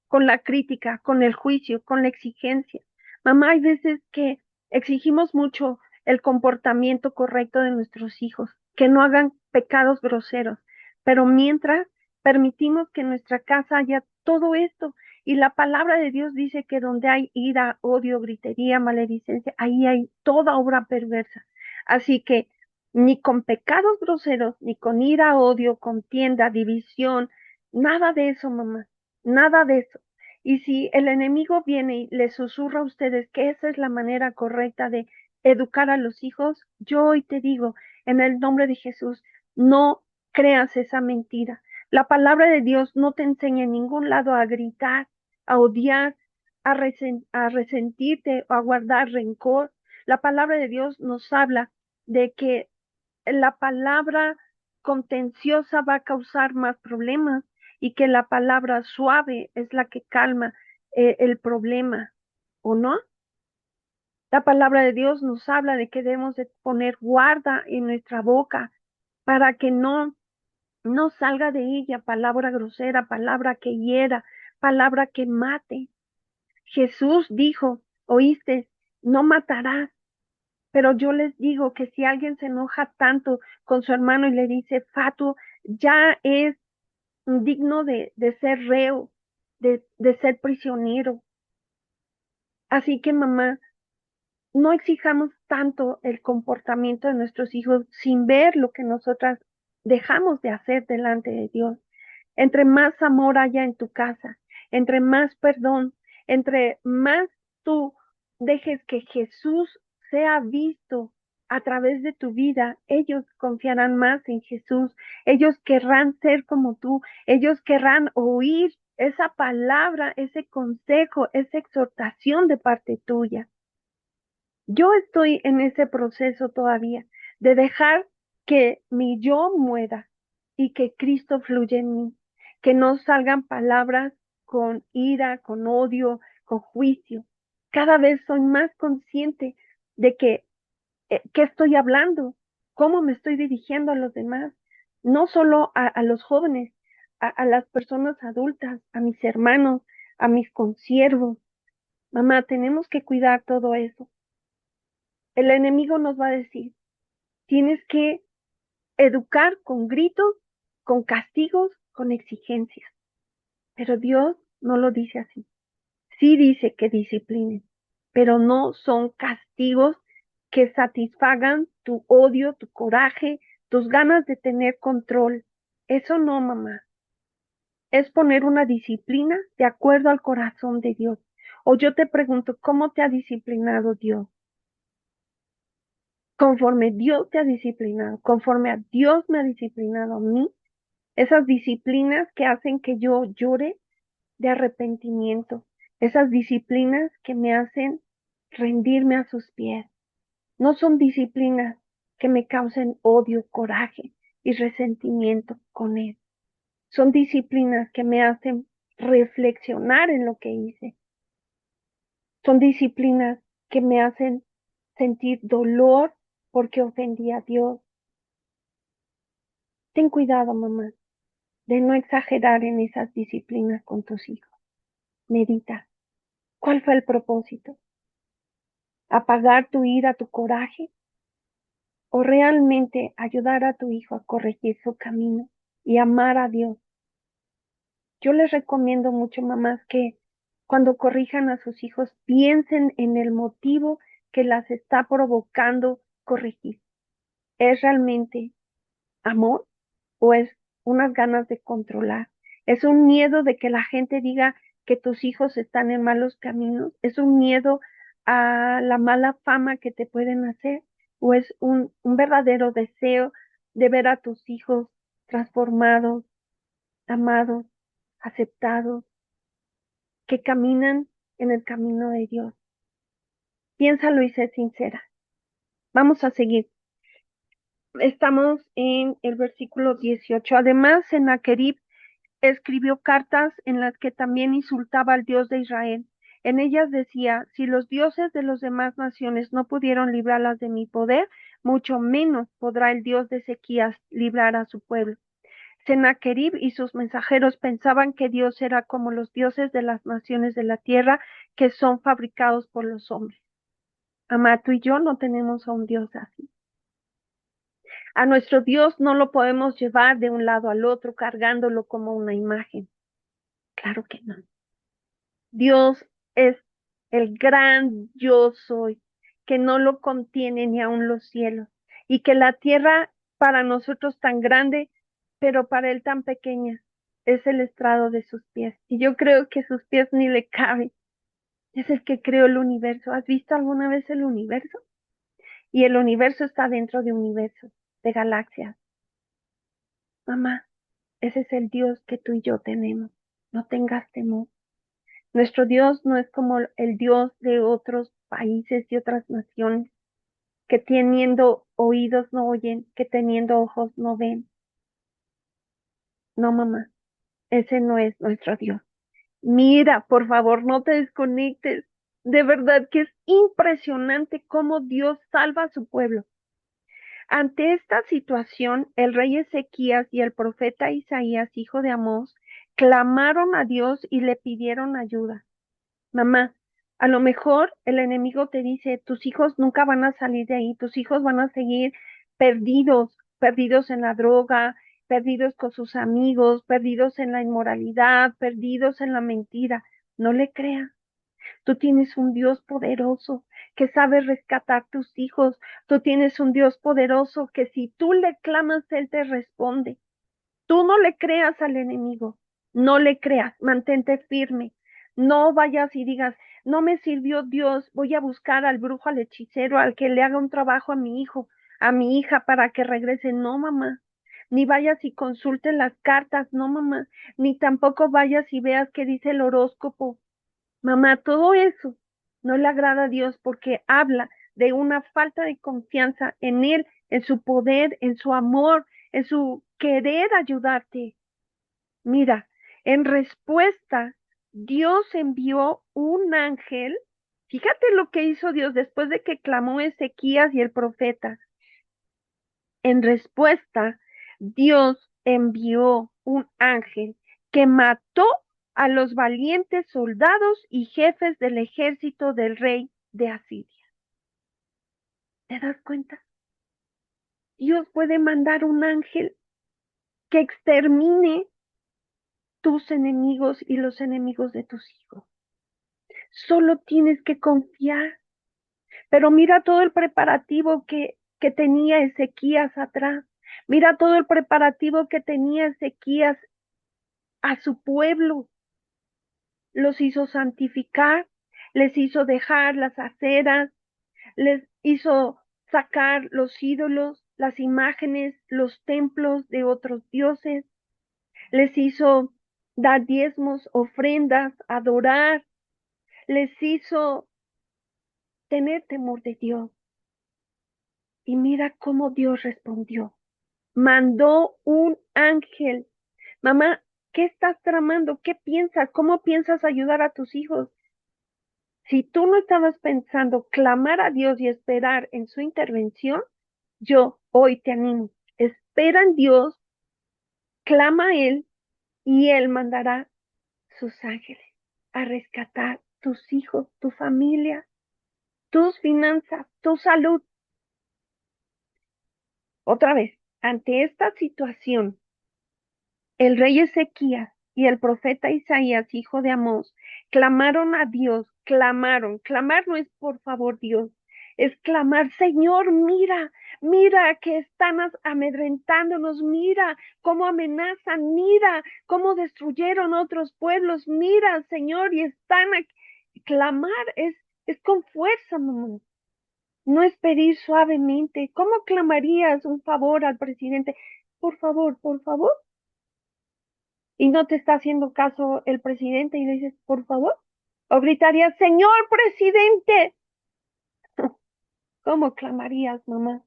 con la crítica, con el juicio, con la exigencia. Mamá, hay veces que exigimos mucho el comportamiento correcto de nuestros hijos, que no hagan pecados groseros, pero mientras permitimos que en nuestra casa haya todo esto, y la palabra de Dios dice que donde hay ira, odio, gritería, maledicencia, ahí hay toda obra perversa. Así que ni con pecados groseros, ni con ira, odio, contienda, división, nada de eso, mamá. Nada de eso. Y si el enemigo viene y les susurra a ustedes que esa es la manera correcta de educar a los hijos, yo hoy te digo, en el nombre de Jesús, no creas esa mentira. La palabra de Dios no te enseña en ningún lado a gritar, a odiar, a resentirte o a guardar rencor. La palabra de Dios nos habla de que la palabra contenciosa va a causar más problemas y que la palabra suave es la que calma el problema, ¿o no? La palabra de Dios nos habla de que debemos de poner guarda en nuestra boca para que no salga de ella palabra grosera, palabra que hiera, palabra que mate. Jesús dijo, oíste, no matarás. Pero yo les digo que si alguien se enoja tanto con su hermano y le dice, Fatu, ya es digno de ser reo, de ser prisionero. Así que mamá, no exijamos tanto el comportamiento de nuestros hijos sin ver lo que nosotras dejamos de hacer delante de Dios. Entre más amor haya en tu casa, entre más perdón, entre más tú dejes que Jesús sea visto a través de tu vida, ellos confiarán más en Jesús, ellos querrán ser como tú, ellos querrán oír esa palabra, ese consejo, esa exhortación de parte tuya. Yo estoy en ese proceso todavía de dejar que mi yo muera y que Cristo fluya en mí, que no salgan palabras con ira, con odio, con juicio. Cada vez soy más consciente de que qué estoy hablando, cómo me estoy dirigiendo a los demás, no solo a los jóvenes, a las personas adultas, a mis hermanos, a mis consiervos. Mamá, tenemos que cuidar todo eso. El enemigo nos va a decir, tienes que educar con gritos, con castigos, con exigencias. Pero Dios no lo dice así. Sí dice que disciplinen, pero no son castigos que satisfagan tu odio, tu coraje, tus ganas de tener control. Eso no, mamá. Es poner una disciplina de acuerdo al corazón de Dios. O yo te pregunto, ¿cómo te ha disciplinado Dios? Conforme Dios te ha disciplinado, conforme a Dios me ha disciplinado a mí, esas disciplinas que hacen que yo llore de arrepentimiento, esas disciplinas que me hacen rendirme a sus pies. No son disciplinas que me causen odio, coraje y resentimiento con Él. Son disciplinas que me hacen reflexionar en lo que hice. Son disciplinas que me hacen sentir dolor porque ofendí a Dios. Ten cuidado, mamá, de no exagerar en esas disciplinas con tus hijos. Medita. ¿Cuál fue el propósito? ¿Apagar tu ira, tu coraje? ¿O realmente ayudar a tu hijo a corregir su camino y amar a Dios? Yo les recomiendo mucho, mamás, que cuando corrijan a sus hijos piensen en el motivo que las está provocando corregir. ¿Es realmente amor o es unas ganas de controlar? ¿Es un miedo de que la gente diga que tus hijos están en malos caminos? ¿Es un miedo a la mala fama que te pueden hacer? ¿O es un verdadero deseo de ver a tus hijos transformados, amados, aceptados, que caminan en el camino de Dios? Piénsalo y sé sincera. Vamos a seguir. Estamos en el versículo 18. Además, Sennacherib escribió cartas en las que también insultaba al Dios de Israel. En ellas decía, si los dioses de las demás naciones no pudieron librarlas de mi poder, mucho menos podrá el Dios de Ezequías librar a su pueblo. Sennacherib y sus mensajeros pensaban que Dios era como los dioses de las naciones de la tierra que son fabricados por los hombres. Amá, tú y yo no tenemos a un Dios así. A nuestro Dios no lo podemos llevar de un lado al otro cargándolo como una imagen. Claro que no. Dios es el gran yo soy, que no lo contiene ni aun los cielos, y que la tierra para nosotros tan grande, pero para él tan pequeña, es el estrado de sus pies. Y yo creo que sus pies ni le caben. Es el que creó el universo. ¿Has visto alguna vez el universo? Y el universo está dentro de universos, de galaxias. Mamá, ese es el Dios que tú y yo tenemos. No tengas temor. Nuestro Dios no es como el Dios de otros países y otras naciones, que teniendo oídos no oyen, que teniendo ojos no ven. No, mamá, ese no es nuestro Dios. Mira, por favor, no te desconectes. De verdad que es impresionante cómo Dios salva a su pueblo. Ante esta situación, el rey Ezequías y el profeta Isaías, hijo de Amós, clamaron a Dios y le pidieron ayuda. Mamá, a lo mejor el enemigo te dice, tus hijos nunca van a salir de ahí, tus hijos van a seguir perdidos, perdidos en la droga, perdidos con sus amigos, perdidos en la inmoralidad, perdidos en la mentira. No le creas. Tú tienes un Dios poderoso que sabe rescatar tus hijos. Tú tienes un Dios poderoso que si tú le clamas, Él te responde. Tú no le creas al enemigo, no le creas, mantente firme. No vayas y digas, no me sirvió Dios, voy a buscar al brujo, al hechicero, al que le haga un trabajo a mi hijo, a mi hija para que regrese. No, mamá. Ni vayas y consultes las cartas, no, mamá. Ni tampoco vayas y veas qué dice el horóscopo. Mamá, todo eso no le agrada a Dios porque habla de una falta de confianza en Él, en su poder, en su amor, en su querer ayudarte. Mira, en respuesta, Dios envió un ángel. Fíjate lo que hizo Dios después de que clamó Ezequías y el profeta. En respuesta, Dios envió un ángel que mató a los valientes soldados y jefes del ejército del rey de Asiria. ¿Te das cuenta? Dios puede mandar un ángel que extermine tus enemigos y los enemigos de tus hijos. Solo tienes que confiar. Pero mira todo el preparativo que tenía Ezequías atrás. Mira todo el preparativo que tenía Ezequías a su pueblo. Los hizo santificar, les hizo dejar las aceras, les hizo sacar los ídolos, las imágenes, los templos de otros dioses, les hizo dar diezmos, ofrendas, adorar, les hizo tener temor de Dios. Y mira cómo Dios respondió. Mandó un ángel. Mamá, ¿qué estás tramando? ¿Qué piensas? ¿Cómo piensas ayudar a tus hijos? Si tú no estabas pensando clamar a Dios y esperar en su intervención, yo hoy te animo. Espera en Dios, clama a Él y Él mandará sus ángeles a rescatar tus hijos, tu familia, tus finanzas, tu salud. Otra vez, ante esta situación, el rey Ezequías y el profeta Isaías, hijo de Amós, clamaron a Dios, clamaron. Clamar no es por favor Dios, es clamar, Señor, mira, mira que están amedrentándonos, mira cómo amenazan, mira cómo destruyeron otros pueblos, mira, Señor, y están aquí. Clamar es con fuerza, mamá. No es pedir suavemente. ¿Cómo clamarías un favor al presidente? Por favor, y no te está haciendo caso el presidente y le dices, por favor, o gritarías, señor presidente. ¿Cómo clamarías, mamá?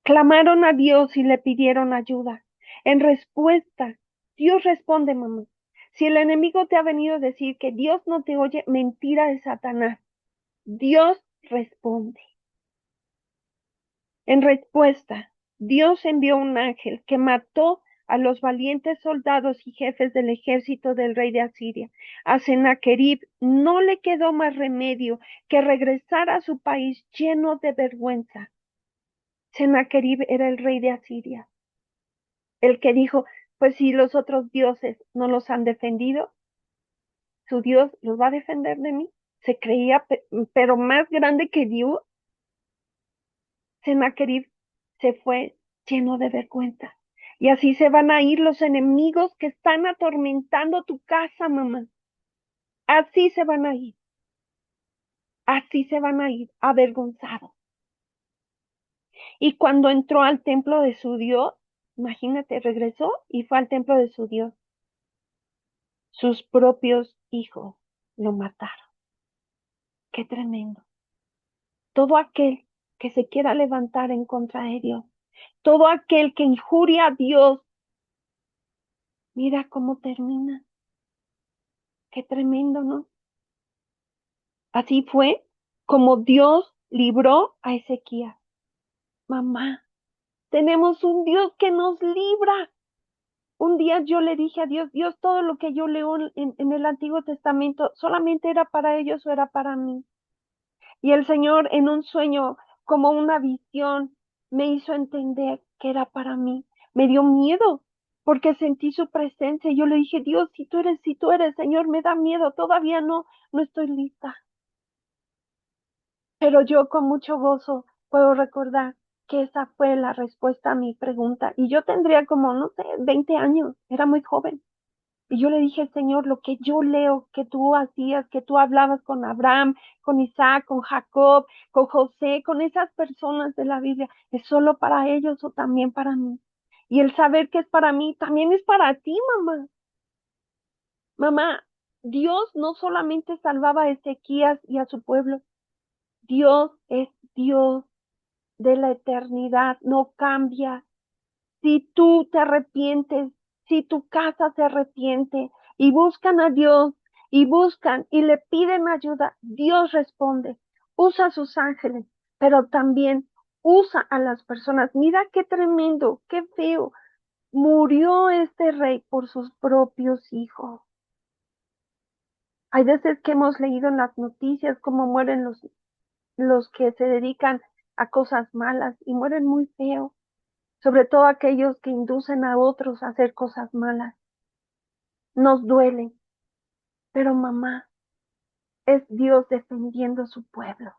Clamaron a Dios y le pidieron ayuda. En respuesta, Dios responde, mamá. Si el enemigo te ha venido a decir que Dios no te oye, mentira de Satanás. Dios responde. En respuesta, Dios envió un ángel que mató a los valientes soldados y jefes del ejército del rey de Asiria. A Sennacherib no le quedó más remedio que regresar a su país lleno de vergüenza. Sennacherib era el rey de Asiria, el que dijo, pues si los otros dioses no los han defendido, su Dios los va a defender de mí. Se creía, pero más grande que Dios. Sennacherib se fue lleno de vergüenza. Y así se van a ir los enemigos que están atormentando tu casa, mamá. Así se van a ir. Así se van a ir, avergonzados. Y cuando entró al templo de su Dios, imagínate, regresó y fue al templo de su Dios. Sus propios hijos lo mataron. Qué tremendo. Todo aquel que se quiera levantar en contra de Dios, todo aquel que injuria a Dios, mira cómo termina. Qué tremendo, ¿no? Así fue como Dios libró a Ezequías. Mamá, tenemos un Dios que nos libra. Un día yo le dije a Dios, Dios, todo lo que yo leo en el Antiguo Testamento, ¿solamente era para ellos o era para mí? Y el Señor en un sueño, como una visión, me hizo entender que era para mí. Me dio miedo porque sentí su presencia. Y yo le dije, Dios, si tú eres, Señor, me da miedo. Todavía no estoy lista. Pero yo con mucho gozo puedo recordar que esa fue la respuesta a mi pregunta. Y yo tendría como, no sé, 20 años, era muy joven. Y yo le dije, Señor, lo que yo leo que tú hacías, que tú hablabas con Abraham, con Isaac, con Jacob, con José, con esas personas de la Biblia, ¿es solo para ellos o también para mí? Y el saber que es para mí, también es para ti, mamá. Mamá, Dios no solamente salvaba a Ezequías y a su pueblo, Dios es Dios de la eternidad, no cambia. Si tú te arrepientes, si tu casa se arrepiente y buscan a Dios y buscan y le piden ayuda, Dios responde. Usa a sus ángeles, pero también usa a las personas. Mira qué tremendo, qué feo. Murió este rey por sus propios hijos. Hay veces que hemos leído en las noticias cómo mueren los que se dedican a cosas malas y mueren muy feo, sobre todo aquellos que inducen a otros a hacer cosas malas. Nos duelen, pero mamá, es Dios defendiendo su pueblo.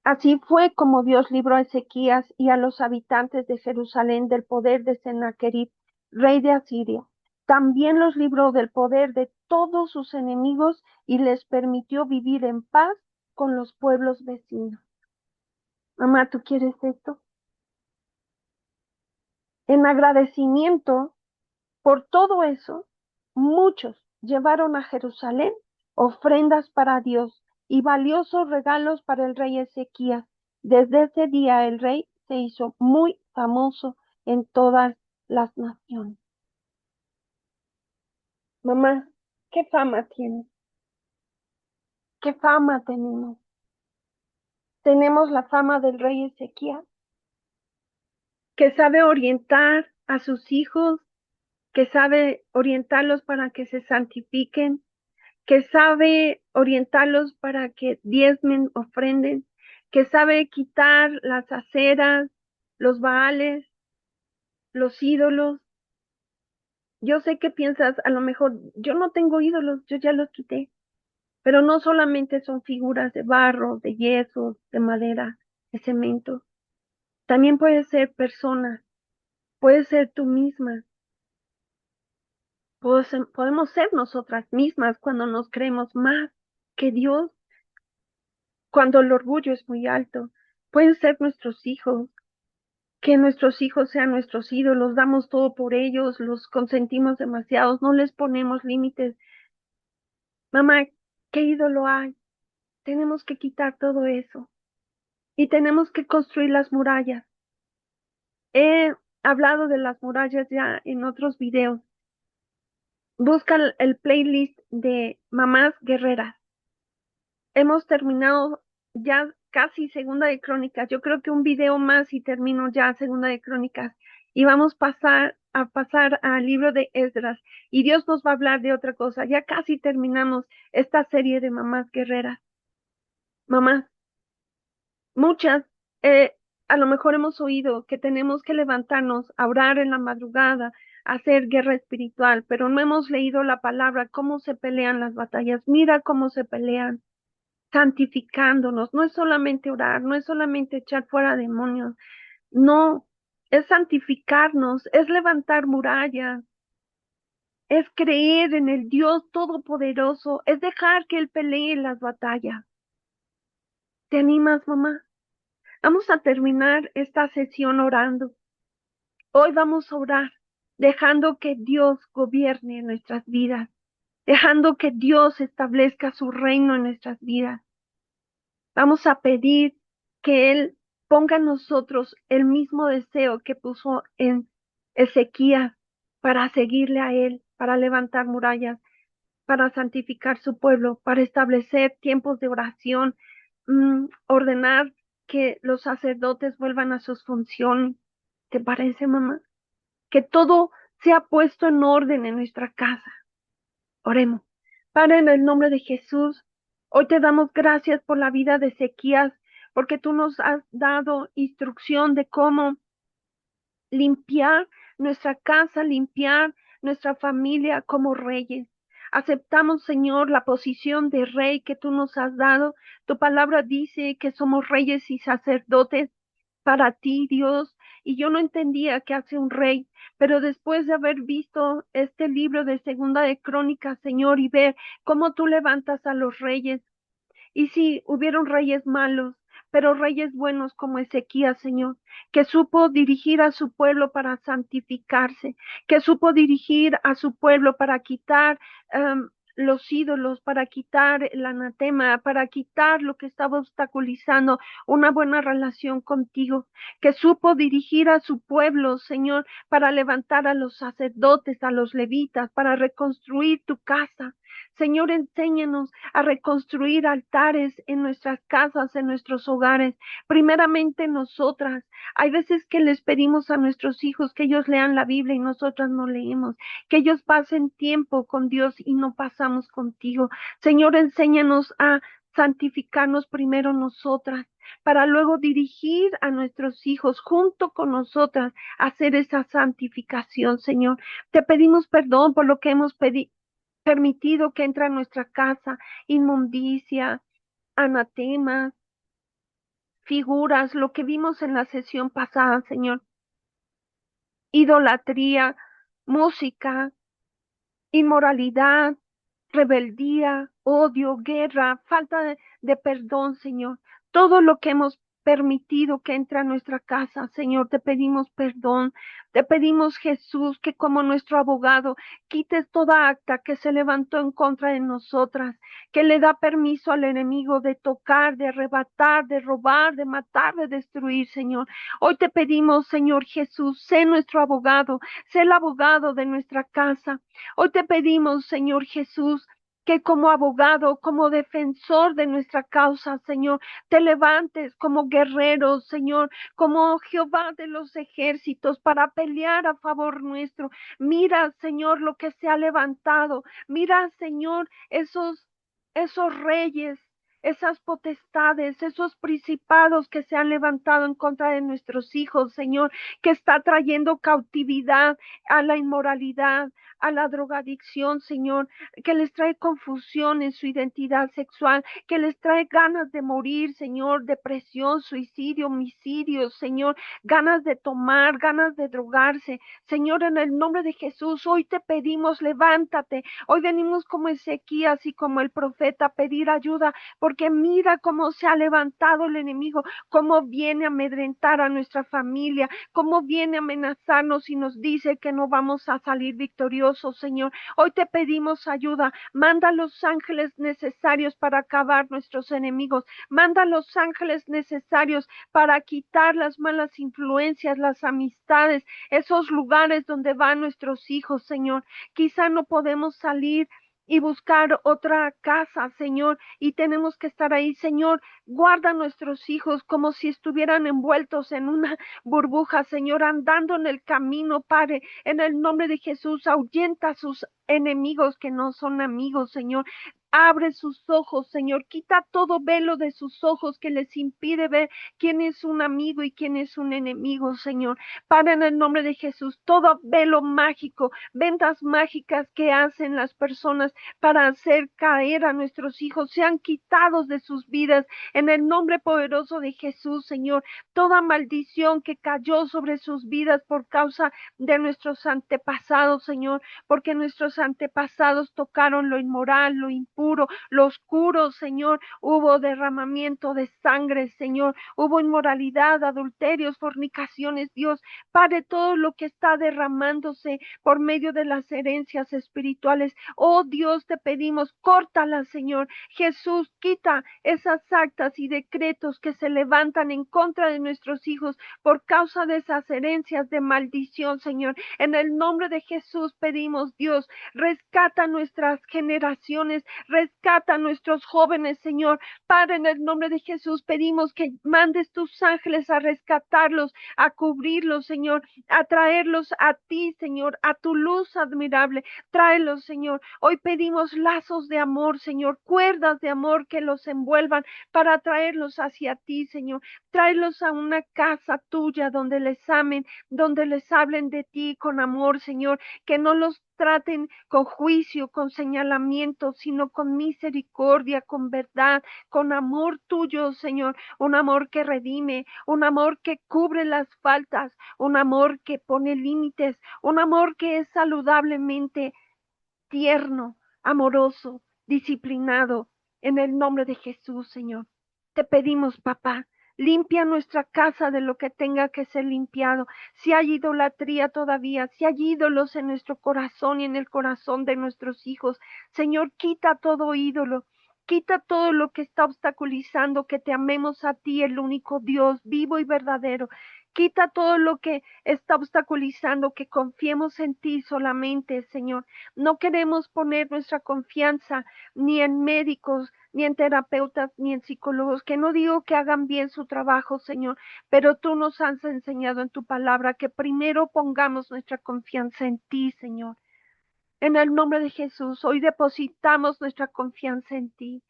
Así fue como Dios libró a Ezequías y a los habitantes de Jerusalén del poder de Sennacherib, rey de Asiria. También los libró del poder de todos sus enemigos y les permitió vivir en paz con los pueblos vecinos. Mamá, ¿tú quieres esto? En agradecimiento por todo eso, muchos llevaron a Jerusalén ofrendas para Dios y valiosos regalos para el rey Ezequías. Desde ese día el rey se hizo muy famoso en todas las naciones. Mamá, ¿qué fama tiene? ¿Qué fama tenemos? Tenemos la fama del rey Ezequías, que sabe orientar a sus hijos, que sabe orientarlos para que se santifiquen, que sabe orientarlos para que diezmen, ofrenden, que sabe quitar las aceras, los baales, los ídolos. Yo sé que piensas, a lo mejor, yo no tengo ídolos, yo ya los quité, pero no solamente son figuras de barro, de yeso, de madera, de cemento. También puede ser personas, puede ser tú misma. Podemos ser nosotras mismas cuando nos creemos más que Dios, cuando el orgullo es muy alto. Pueden ser nuestros hijos, que nuestros hijos sean nuestros ídolos, damos todo por ellos, los consentimos demasiados, no les ponemos límites. Mamá, ¿qué ídolo hay? Tenemos que quitar todo eso y tenemos que construir las murallas. He hablado de las murallas ya en otros videos. Busca el playlist de mamás guerreras. Hemos terminado ya casi Segunda de Crónicas. Yo creo que un video más y termino ya Segunda de Crónicas. Y vamos a pasar al libro de Esdras. Y Dios nos va a hablar de otra cosa. Ya casi terminamos esta serie de mamás guerreras. Mamás, muchas, eh, a lo mejor hemos oído que tenemos que levantarnos a orar en la madrugada, a hacer guerra espiritual, pero no hemos leído la palabra, cómo se pelean las batallas. Mira cómo se pelean santificándonos. No es solamente orar, no es solamente echar fuera demonios, no, es santificarnos, es levantar murallas, es creer en el Dios Todopoderoso, es dejar que Él pelee las batallas. ¿Te animas, mamá? Vamos a terminar esta sesión orando. Hoy vamos a orar, dejando que Dios gobierne nuestras vidas, dejando que Dios establezca su reino en nuestras vidas. Vamos a pedir que Él ponga en nosotros el mismo deseo que puso en Ezequías para seguirle a Él, para levantar murallas, para santificar su pueblo, para establecer tiempos de oración, ordenar que los sacerdotes vuelvan a sus funciones. ¿Te parece, mamá? Que todo sea puesto en orden en nuestra casa. Oremos. Padre, en el nombre de Jesús, hoy te damos gracias por la vida de Ezequías, porque tú nos has dado instrucción de cómo limpiar nuestra casa, limpiar nuestra familia como reyes. Aceptamos, Señor, la posición de rey que tú nos has dado. Tu palabra dice que somos reyes y sacerdotes para ti, Dios. Y yo no entendía qué hace un rey, pero después de haber visto este libro de Segunda de Crónicas, Señor, y ver cómo tú levantas a los reyes, y sí, hubieron reyes malos, pero reyes buenos como Ezequías, Señor, que supo dirigir a su pueblo para santificarse, que supo dirigir a su pueblo para quitar los ídolos, para quitar el anatema, para quitar lo que estaba obstaculizando una buena relación contigo, que supo dirigir a su pueblo, Señor, para levantar a los sacerdotes, a los levitas, para reconstruir tu casa. Señor, enséñanos a reconstruir altares en nuestras casas, en nuestros hogares, primeramente nosotras. Hay veces que les pedimos a nuestros hijos que ellos lean la Biblia y nosotras no leemos, que ellos pasen tiempo con Dios y no pasamos contigo. Señor, enséñanos a santificarnos primero nosotras, para luego dirigir a nuestros hijos junto con nosotras a hacer esa santificación, Señor. Te pedimos perdón por lo que hemos permitido que entre a nuestra casa, inmundicia, anatemas, figuras, lo que vimos en la sesión pasada, Señor, idolatría, música, inmoralidad, rebeldía, odio, guerra, falta de perdón, Señor. Todo lo que hemos permitido que entre a nuestra casa, Señor, te pedimos perdón. Te pedimos, Jesús, que como nuestro abogado quites toda acta que se levantó en contra de nosotras, que le da permiso al enemigo de tocar, de arrebatar, de robar, de matar, de destruir, Señor. Hoy te pedimos, Señor Jesús, sé nuestro abogado, sé el abogado de nuestra casa. Hoy te pedimos, Señor Jesús, que como abogado, como defensor de nuestra causa, Señor, te levantes como guerrero, Señor, como Jehová de los ejércitos para pelear a favor nuestro. Mira, Señor, lo que se ha levantado. Mira, Señor, esos reyes, esas potestades, esos principados que se han levantado en contra de nuestros hijos, Señor, que está trayendo cautividad a la inmoralidad, a la drogadicción, Señor, que les trae confusión en su identidad sexual, que les trae ganas de morir, Señor, depresión, suicidio, homicidio, Señor, ganas de tomar, ganas de drogarse. Señor, en el nombre de Jesús, hoy te pedimos, levántate. Hoy venimos como Ezequías y como el profeta a pedir ayuda, porque mira cómo se ha levantado el enemigo, cómo viene a amedrentar a nuestra familia, cómo viene a amenazarnos y nos dice que no vamos a salir victoriosos, Señor. Hoy te pedimos ayuda. Manda los ángeles necesarios para acabar nuestros enemigos. Manda los ángeles necesarios para quitar las malas influencias, las amistades, esos lugares donde van nuestros hijos, Señor. Quizá no podemos salir y buscar otra casa, Señor, y tenemos que estar ahí, Señor. Guarda a nuestros hijos como si estuvieran envueltos en una burbuja, Señor, andando en el camino, Padre, en el nombre de Jesús. Ahuyenta a sus enemigos que no son amigos, Señor. Abre sus ojos, Señor. Quita todo velo de sus ojos que les impide ver quién es un amigo y quién es un enemigo, Señor. Para en el nombre de Jesús, todo velo mágico, ventas mágicas que hacen las personas para hacer caer a nuestros hijos, sean quitados de sus vidas en el nombre poderoso de Jesús, Señor. Toda maldición que cayó sobre sus vidas por causa de nuestros antepasados, Señor, porque nuestros antepasados tocaron lo inmoral, lo impuro, lo oscuro, Señor. Hubo derramamiento de sangre, Señor. Hubo inmoralidad, adulterios, fornicaciones, Dios. Padre, todo lo que está derramándose por medio de las herencias espirituales. Oh Dios, te pedimos, córtalas, Señor. Jesús, quita esas actas y decretos que se levantan en contra de nuestros hijos por causa de esas herencias de maldición, Señor. En el nombre de Jesús pedimos, Dios, rescata nuestras generaciones, rescata nuestros jóvenes, Señor. Padre, en el nombre de Jesús pedimos que mandes tus ángeles a rescatarlos, a cubrirlos, Señor, a traerlos a ti, Señor, a tu luz admirable. Tráelos, Señor. Hoy pedimos lazos de amor, Señor, cuerdas de amor que los envuelvan para traerlos hacia ti, Señor. Tráelos a una casa tuya donde les amen, donde les hablen de ti con amor, Señor, que no los traten con juicio, con señalamiento, sino con misericordia, con verdad, con amor tuyo, Señor, un amor que redime, un amor que cubre las faltas, un amor que pone límites, un amor que es saludablemente tierno, amoroso, disciplinado, en el nombre de Jesús, Señor. Te pedimos, papá, limpia nuestra casa de lo que tenga que ser limpiado. Si hay idolatría todavía, si hay ídolos en nuestro corazón y en el corazón de nuestros hijos, Señor, quita todo ídolo. Quita todo lo que está obstaculizando que te amemos a ti, el único Dios vivo y verdadero. Quita todo lo que está obstaculizando, que confiemos en ti solamente, Señor. No queremos poner nuestra confianza ni en médicos, ni en terapeutas, ni en psicólogos, que no digo que hagan bien su trabajo, Señor, pero tú nos has enseñado en tu palabra que primero pongamos nuestra confianza en ti, Señor. En el nombre de Jesús, hoy depositamos nuestra confianza en ti.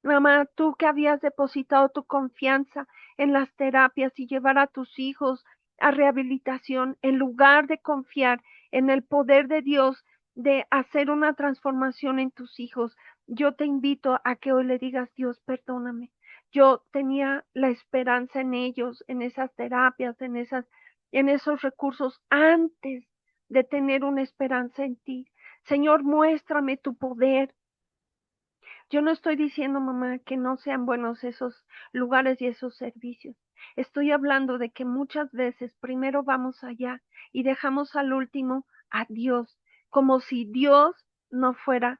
Mamá, tú que habías depositado tu confianza en las terapias y llevar a tus hijos a rehabilitación, en lugar de confiar en el poder de Dios de hacer una transformación en tus hijos, yo te invito a que hoy le digas, Dios, perdóname. Yo tenía la esperanza en ellos, en esas terapias, en esos recursos antes de tener una esperanza en ti. Señor, muéstrame tu poder. Yo no estoy diciendo, mamá, que no sean buenos esos lugares y esos servicios. Estoy hablando de que muchas veces primero vamos allá y dejamos al último a Dios, como si Dios no fuera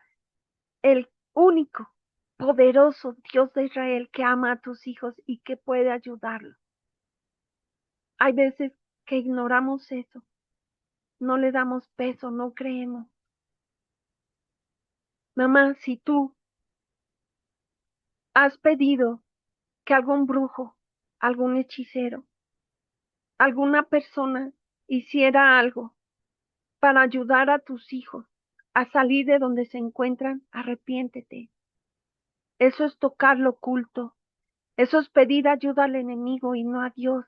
el único, poderoso Dios de Israel que ama a tus hijos y que puede ayudarlos. Hay veces que ignoramos eso, no le damos peso, no creemos. Mamá, si tú has pedido que algún brujo, algún hechicero, alguna persona hiciera algo para ayudar a tus hijos a salir de donde se encuentran, arrepiéntete. Eso es tocar lo oculto. Eso es pedir ayuda al enemigo y no a Dios.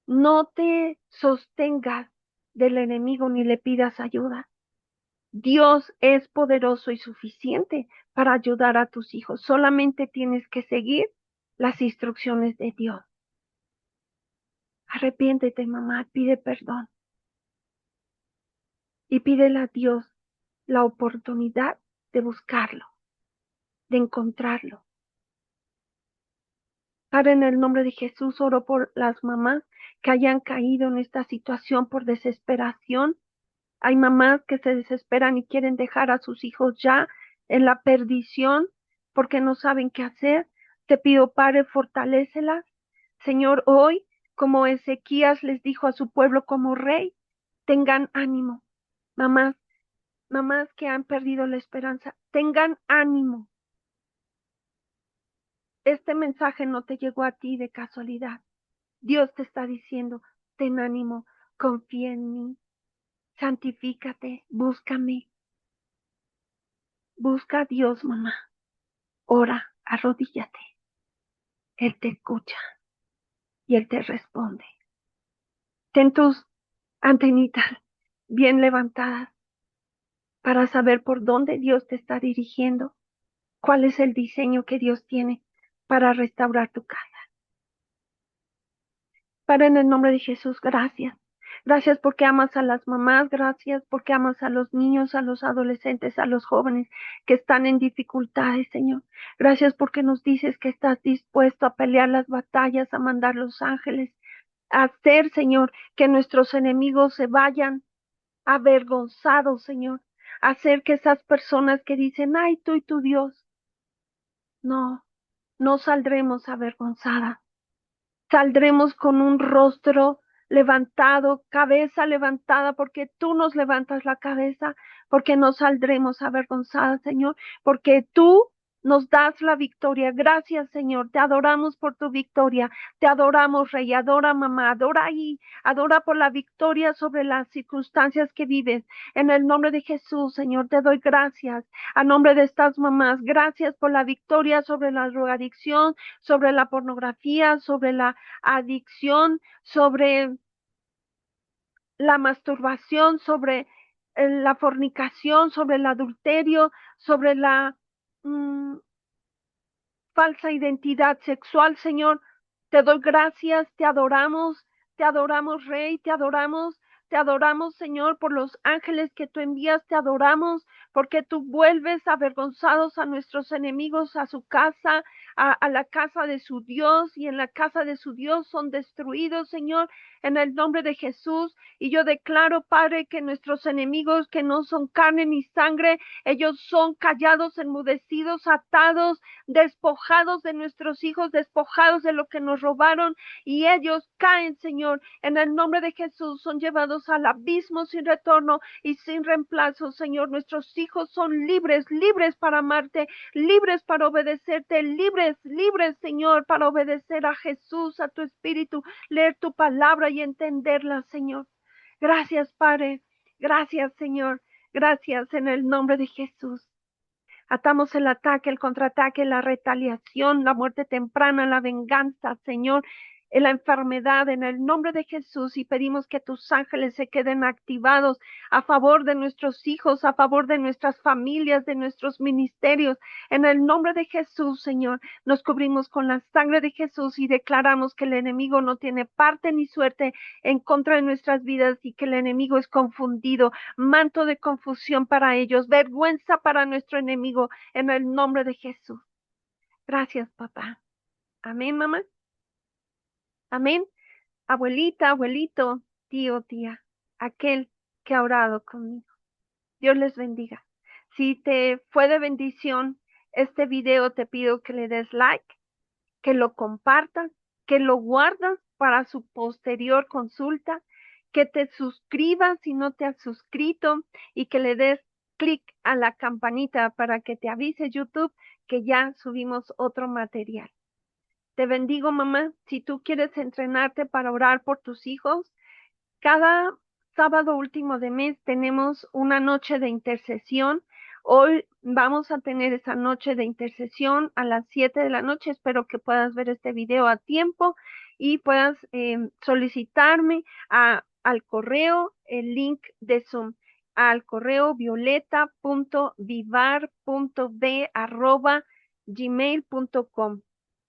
No te sostengas del enemigo ni le pidas ayuda. Dios es poderoso y suficiente para ayudar a tus hijos. Solamente tienes que seguir las instrucciones de Dios. Arrepiéntete, mamá, pide perdón y pídele a Dios la oportunidad de buscarlo, de encontrarlo. Padre, en el nombre de Jesús, oro por las mamás que hayan caído en esta situación por desesperación. Hay mamás que se desesperan y quieren dejar a sus hijos ya en la perdición porque no saben qué hacer. Te pido, Padre, fortalécelas. Señor, hoy, como Ezequías les dijo a su pueblo como rey, tengan ánimo. Mamás, mamás que han perdido la esperanza, tengan ánimo. Este mensaje no te llegó a ti de casualidad. Dios te está diciendo, ten ánimo, confía en mí, santifícate, búscame. Busca a Dios, mamá. Ora, arrodíllate. Él te escucha y Él te responde. Ten tus antenitas bien levantadas para saber por dónde Dios te está dirigiendo, cuál es el diseño que Dios tiene para restaurar tu casa. Padre, en el nombre de Jesús, gracias. Gracias porque amas a las mamás, gracias porque amas a los niños, a los adolescentes, a los jóvenes que están en dificultades, Señor. Gracias porque nos dices que estás dispuesto a pelear las batallas, a mandar los ángeles, a hacer, Señor, que nuestros enemigos se vayan avergonzados, Señor. A hacer que esas personas que dicen, ay, tú y tu Dios, no, no saldremos avergonzadas. Saldremos con un rostro levantado, cabeza levantada, porque tú nos levantas la cabeza, porque no saldremos avergonzadas, Señor, porque tú nos das la victoria. Gracias, Señor. Te adoramos por tu victoria. Te adoramos, Rey. Adora, mamá. Adora ahí. Adora por la victoria sobre las circunstancias que vives. En el nombre de Jesús, Señor, te doy gracias. A nombre de estas mamás, gracias por la victoria sobre la drogadicción, sobre la pornografía, sobre la adicción, sobre la masturbación, sobre la fornicación, sobre el adulterio, sobre la falsa identidad sexual, Señor. Te doy gracias, te adoramos, Rey, te adoramos, Señor, por los ángeles que tú envías, te adoramos porque tú vuelves avergonzados a nuestros enemigos a su casa, a la casa de su Dios, y en la casa de su Dios son destruidos, Señor, en el nombre de Jesús. Y yo declaro, Padre, que nuestros enemigos, que no son carne ni sangre, ellos son callados, enmudecidos, atados, despojados de nuestros hijos, despojados de lo que nos robaron, y ellos caen, Señor, en el nombre de Jesús, son llevados al abismo sin retorno y sin reemplazo, Señor. Nuestros hijos son libres, libres para amarte, libres para obedecerte, libres, libres, Señor, para obedecer a Jesús, a tu Espíritu, leer tu palabra y entenderla, Señor. Gracias, Padre. Gracias, Señor. Gracias en el nombre de Jesús. Atamos el ataque, el contraataque, la retaliación, la muerte temprana, la venganza, Señor, en la enfermedad, en el nombre de Jesús, y pedimos que tus ángeles se queden activados a favor de nuestros hijos, a favor de nuestras familias, de nuestros ministerios. En el nombre de Jesús, Señor, nos cubrimos con la sangre de Jesús y declaramos que el enemigo no tiene parte ni suerte en contra de nuestras vidas y que el enemigo es confundido, manto de confusión para ellos, vergüenza para nuestro enemigo, en el nombre de Jesús. Gracias, papá. Amén, mamá. Amén. Abuelita, abuelito, tío, tía, aquel que ha orado conmigo. Dios les bendiga. Si te fue de bendición este video, te pido que le des like, que lo compartas, que lo guardas para su posterior consulta, que te suscribas si no te has suscrito y que le des clic a la campanita para que te avise YouTube que ya subimos otro material. Te bendigo, mamá. Si tú quieres entrenarte para orar por tus hijos, cada sábado último de mes tenemos una noche de intercesión. Hoy vamos a tener esa noche de intercesión a las 7 de la noche. Espero que puedas ver este video a tiempo y puedas solicitarme al correo el link de Zoom, al correo violeta.vivar.b@gmail.com.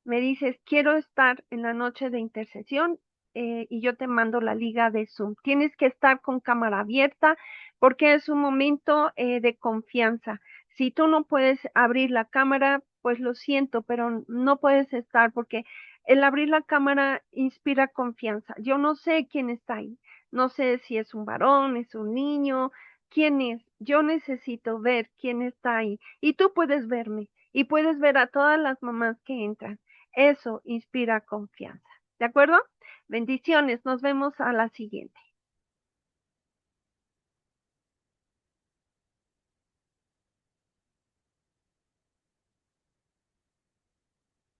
Me dices, quiero estar en la noche de intercesión, y yo te mando la liga de Zoom. Tienes que estar con cámara abierta porque es un momento de confianza. Si tú no puedes abrir la cámara, pues lo siento, pero no puedes estar porque el abrir la cámara inspira confianza. Yo no sé quién está ahí. No sé si es un varón, es un niño, quién es. Yo necesito ver quién está ahí. Y tú puedes verme y puedes ver a todas las mamás que entran. Eso inspira confianza. ¿De acuerdo? Bendiciones. Nos vemos a la siguiente.